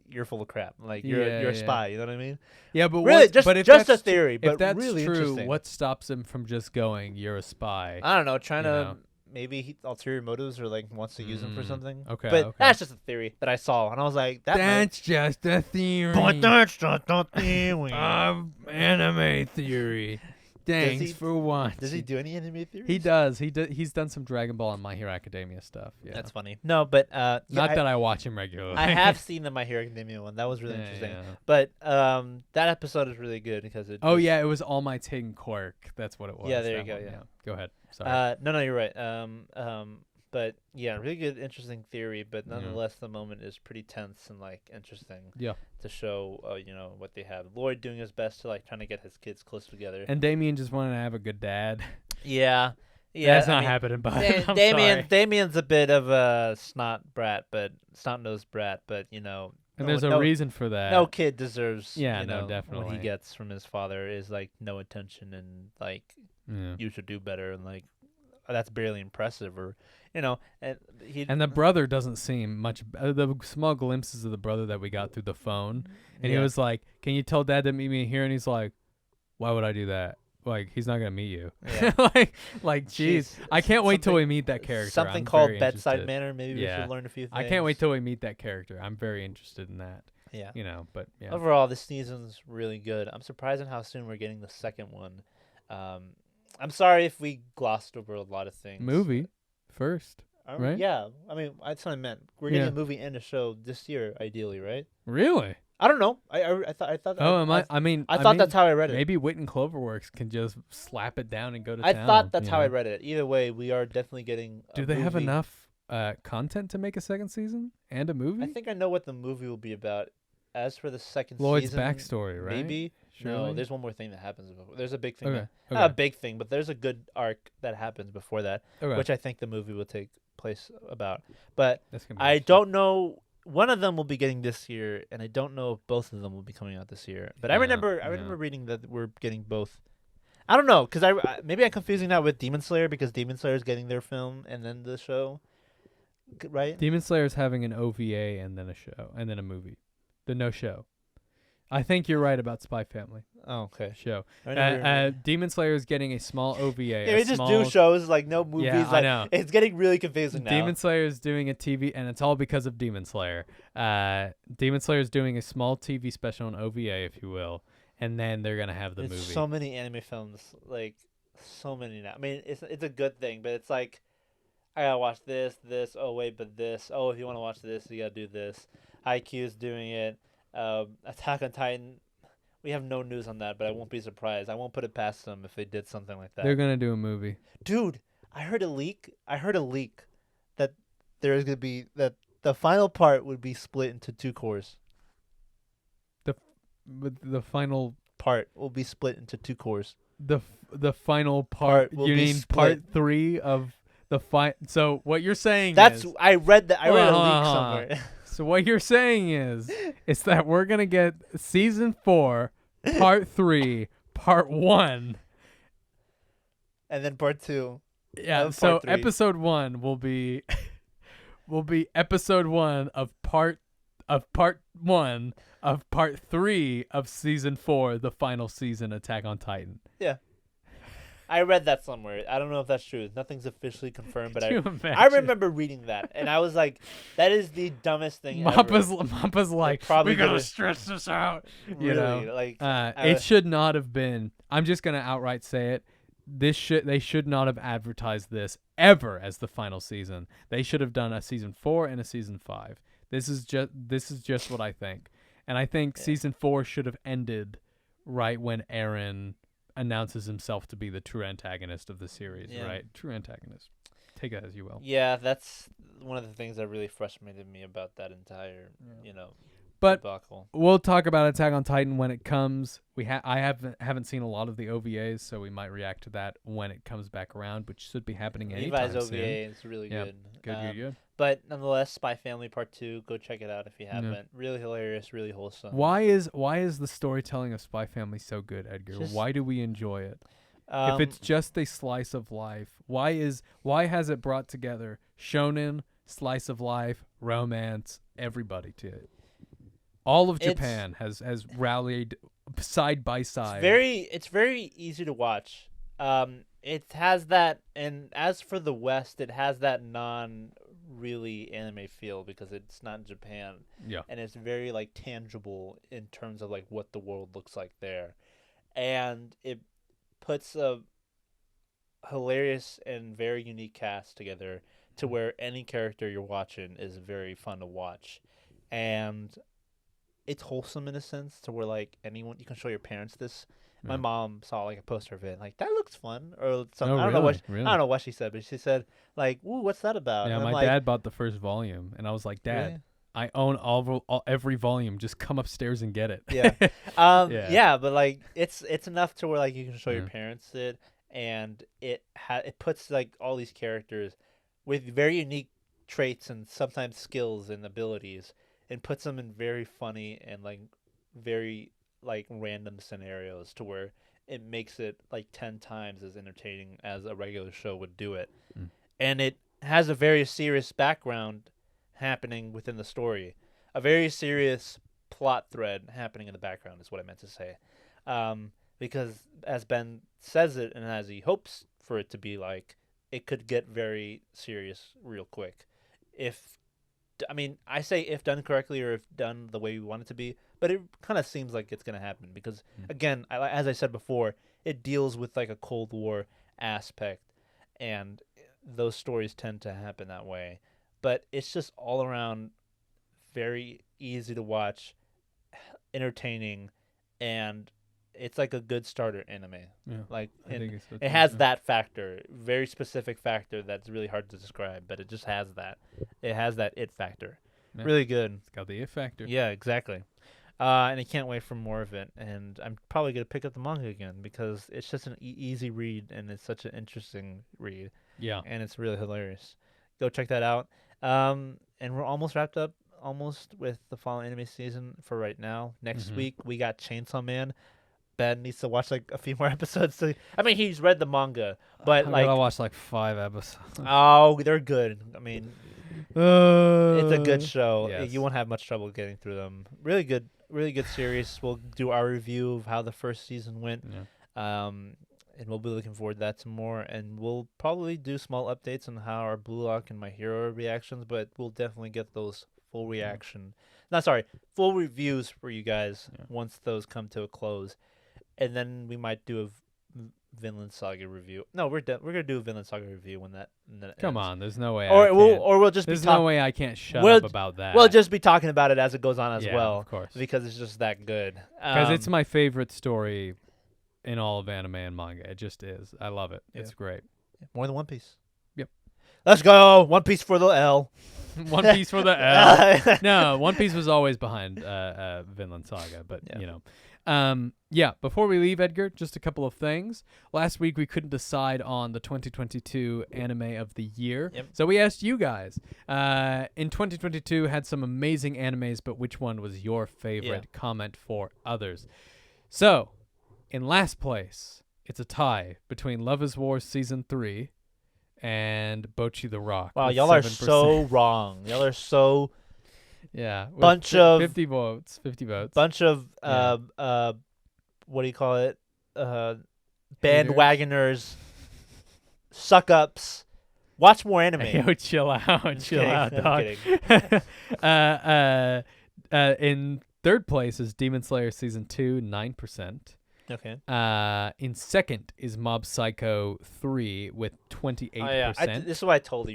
you're full of crap. Like you're a spy. You know what I mean? Yeah, but really, just a theory. But if that's really true, interesting. What stops him from just going, "You're a spy"? I don't know. Trying to maybe ulterior motives or like wants to use him for something. Okay, but that's just a theory that I saw, and I was like, "That's just a theory." But that's just a theory. Anime theory. Thanks for watching. Does he do any anime theories? He does. He's done some Dragon Ball and My Hero Academia stuff. Yeah. That's funny. No, but not that I watch him regularly. I have seen the My Hero Academia one. That was really interesting. Yeah. But that episode is really good because it. Oh yeah, it was All Might's Hidden Quirk. That's what it was. Yeah, there you go. Yeah. Go ahead. Sorry. No, you're right. But yeah, really good, interesting theory. But nonetheless, the moment is pretty tense and like interesting. Yeah. To show, what they have. Lloyd doing his best to like trying to get his kids close together. And Damien just wanted to have a good dad. Yeah. That's not happening. But Damien's a bit of a snot-nosed brat, but And there's a reason for that. No kid deserves. Definitely. What he gets from his father is like no attention and like you should do better and like that's barely impressive or. And the brother doesn't seem much. The small glimpses of the brother that we got through the phone, and he was like, "Can you tell Dad to meet me here?" And he's like, "Why would I do that? Like, he's not gonna meet you." Yeah. like, jeez, I can't wait till we meet that character. Something called bedside manner. Maybe we should learn a few things. I can't wait till we meet that character. I'm very interested in that. Yeah. But yeah. Overall, this season's really good. I'm surprised at how soon we're getting the second one. I'm sorry if we glossed over a lot of things. Movie. First, right? Yeah, I mean, that's what I meant. We're getting a movie and a show this year, ideally, right? Really? I don't know. I thought. Oh, I thought that's how I read it. Maybe Wit and Cloverworks can just slap it down and go to town. I thought that's how I read it. Either way, we are definitely getting. Do they have enough content to make a second season and a movie? I think I know what the movie will be about. As for the second Lloyd's season, backstory, right? Maybe. Surely? No, there's one more thing that happens. There's a big thing. Okay. Not a big thing, but there's a good arc that happens before that, which I think the movie will take place about. But I don't know. One of them will be getting this year, and I don't know if both of them will be coming out this year. But I remember reading that we're getting both. I don't know, because maybe I'm confusing that with Demon Slayer because Demon Slayer is getting their film and then the show, right? Demon Slayer is having an OVA and then a show and then a movie. No show. I think you're right about Spy Family. Oh, okay. Show. Demon Slayer is getting a small OVA. Yeah, we just do shows, like no movies. Yeah, I know. It's getting really confusing now. Demon Slayer is doing a TV, and it's all because of Demon Slayer. Demon Slayer is doing a small TV special, an OVA, if you will, and then they're going to have the movie. So many anime films, like, so many now. I mean, it's a good thing, but it's like, I got to watch this, oh, wait, but this. Oh, if you want to watch this, you got to do this. IQ is doing it. Attack on Titan, we have no news on that, but I won't be surprised. I won't put it past them if they did something like that. They're gonna do a movie, dude. I heard a leak that there's gonna be that the final part would be split into 2 cores. The final part will be split into 2 cores. The final part you mean split. part 3 of the so what you're saying is I read a leak somewhere. So what you're saying is that we're going to get season 4 part 3 part 1 and then part 2. Yeah, so episode 1 will be episode 1 of part 1 of part 3 of season 4, the final season Attack on Titan. Yeah. I read that somewhere. I don't know if that's true. Nothing's officially confirmed, but I remember reading that, and I was like, that is the dumbest thing ever. Mappa's like, we gotta stretch this out. You know? Like, it should not have been. I'm just gonna outright say it. They should not have advertised this ever as the final season. They should have done a season 4 and a season 5. This is just what I think. And I think season 4 should have ended right when Eren announces himself to be the true antagonist of the series, right? True antagonist. Take it as you will. Yeah, that's one of the things that really frustrated me about that entire, but debacle. We'll talk about Attack on Titan when it comes. I haven't seen a lot of the OVAs, so we might react to that when it comes back around, which should be happening anytime soon. Levi's OVA is really good. Good. But nonetheless, Spy Family Part 2, go check it out if you haven't. Really hilarious, really wholesome. Why is the storytelling of Spy Family so good, Edgar? Why do we enjoy it? If it's just a slice of life, why has it brought together shonen, slice of life, romance, everybody to it? All of Japan has rallied side by side. It's very easy to watch. It has that, and as for the West, it has that really anime feel because it's not in Japan. Yeah. And it's very like tangible in terms of like what the world looks like there. And it puts a hilarious and very unique cast together to where any character you're watching is very fun to watch. And it's wholesome in a sense to where like anyone, you can show your parents this. My mom saw like a poster of it, like that looks fun, or something. I don't know what she said, but she said like, "Ooh, what's that about?" Yeah, my dad bought the first volume, and I was like, "Dad, really? I own every volume. Just come upstairs and get it." Yeah, yeah, but like it's enough to where like you can show your parents it, and it puts like all these characters with very unique traits and sometimes skills and abilities, and puts them in very funny and like very like random scenarios to where it makes it like 10 times as entertaining as a regular show would do it. And it has a very serious background happening within the story, a very serious plot thread happening in the background is what I meant to say, because as Ben says it and as he hopes for it to be, like, it could get very serious real quick I say if done correctly or if done the way we want it to be, but it kind of seems like it's going to happen because, again, as I said before, it deals with like a Cold War aspect, and those stories tend to happen that way. But it's just all around very easy to watch, entertaining, and it's like a good starter anime. Yeah, like it has that factor, very specific factor that's really hard to describe, but it just has that. It has that it factor. Yeah. Really good. It's got the it factor. Yeah, exactly. And I can't wait for more of it. And I'm probably gonna pick up the manga again because it's just an easy read and it's such an interesting read. Yeah. And it's really hilarious. Go check that out. And we're almost wrapped up with the fall anime season for right now. Next week we got Chainsaw Man. Ben needs to watch like a few more episodes. He's read the manga, but I gotta watch like 5 episodes. Oh, they're good. It's a good show. Yes. You won't have much trouble getting through them. Really good series. We'll do our review of how the first season went. Yeah. And we'll be looking forward to that some more. And we'll probably do small updates on how our Blue Lock and My Hero reactions, but we'll definitely get those full full reviews for you guys once those come to a close. And then we might do a Vinland Saga review. No, we're gonna do a Vinland Saga review when that Come ends. on, there's no way. We'll just. There's no way I can't shut up about that. We'll just be talking about it as it goes on as well, of course, because it's just that good. Because it's my favorite story in all of anime and manga. It just is. I love it. Yeah. It's great. More than One Piece. Yep. Let's go. One Piece for the L. One Piece for the L. No, One Piece was always behind Vinland Saga, but you know. Before we leave, Edgar, just a couple of things. Last week we couldn't decide on the 2022 anime of the year. Yep. So we asked you guys. In 2022 had some amazing animes, but which one was your favorite? Comment for others. So, in last place, it's a tie between Love is War Season 3 and Bocchi the Rock. Wow, y'all 7%. Are so wrong. Y'all are so... Yeah. Bunch of... 50 votes. 50 votes. Bunch of, what do you call it? Bandwagoners. Suck-ups. Watch more anime. Yo, chill out. Chill out, dog. In third place is Demon Slayer Season 2, 9%. Okay. In second is Mob Psycho 3 with 28%. Oh, yeah. This is what I told you.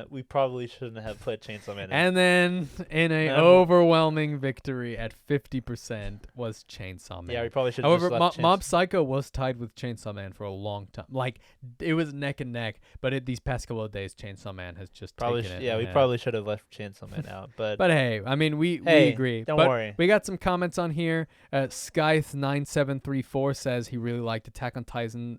We probably shouldn't have put Chainsaw Man in. And then in an overwhelming victory at 50% was Chainsaw Man. Yeah, we probably should have. However, Mob Psycho was tied with Chainsaw Man for a long time. Like, it was neck and neck, but these past couple of days, Chainsaw Man has just taken it. Yeah, we probably should have left Chainsaw Man out. But hey, I mean, we agree. Don't worry. We got some comments on here. Skyth9734 says he really liked Attack on Titan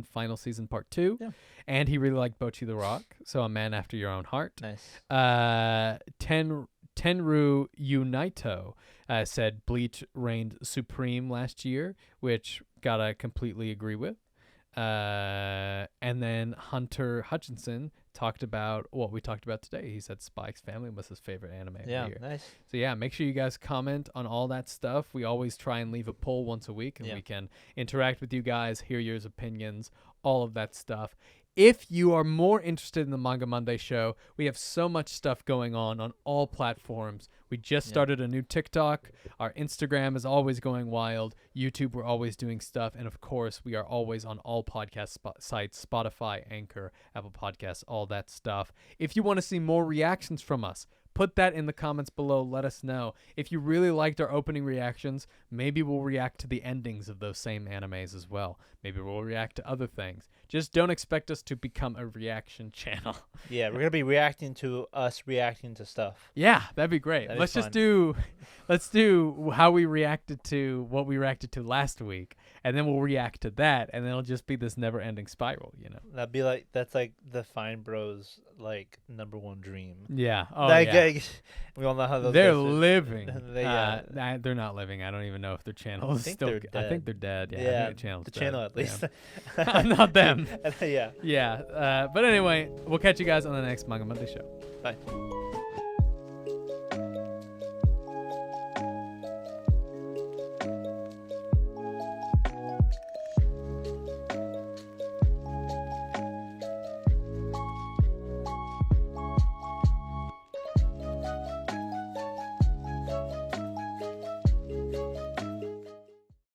Final Season Part 2. Yeah. And he really liked Bocchi the Rock. So a man after your own heart. Nice. Tenru Unito said Bleach reigned supreme last year, which gotta completely agree with. And then Hunter Hutchinson talked about what we talked about today. He said Spy X Family was his favorite anime of the year. Nice. So yeah, make sure you guys comment on all that stuff. We always try and leave a poll once a week, and we can interact with you guys, hear your opinions, all of that stuff. If you are more interested in the Manga Monday show, we have so much stuff going on all platforms. We just started a new TikTok. Our Instagram is always going wild. YouTube, we're always doing stuff. And, of course, we are always on all podcast sites, Spotify, Anchor, Apple Podcasts, all that stuff. If you want to see more reactions from us, put that in the comments below. Let us know. If you really liked our opening reactions, maybe we'll react to the endings of those same animes as well. Maybe we'll react to other things. Just don't expect us to become a reaction channel. Yeah, we're going to be reacting to us reacting to stuff. Yeah, that'd be great. Let's do how we reacted to what we reacted to last week, and then we'll react to that, and then it'll just be this never-ending spiral, you know. That's like the Fine Bros #1 dream. Yeah. Oh, we all know how those they're guys living. They're not living. I don't even know if their channel is still. They're dead. I think they're dead. Yeah. I think the channel at least. Yeah. Not them. Yeah. Yeah. But anyway, we'll catch you guys on the next Manga Monday show. Bye.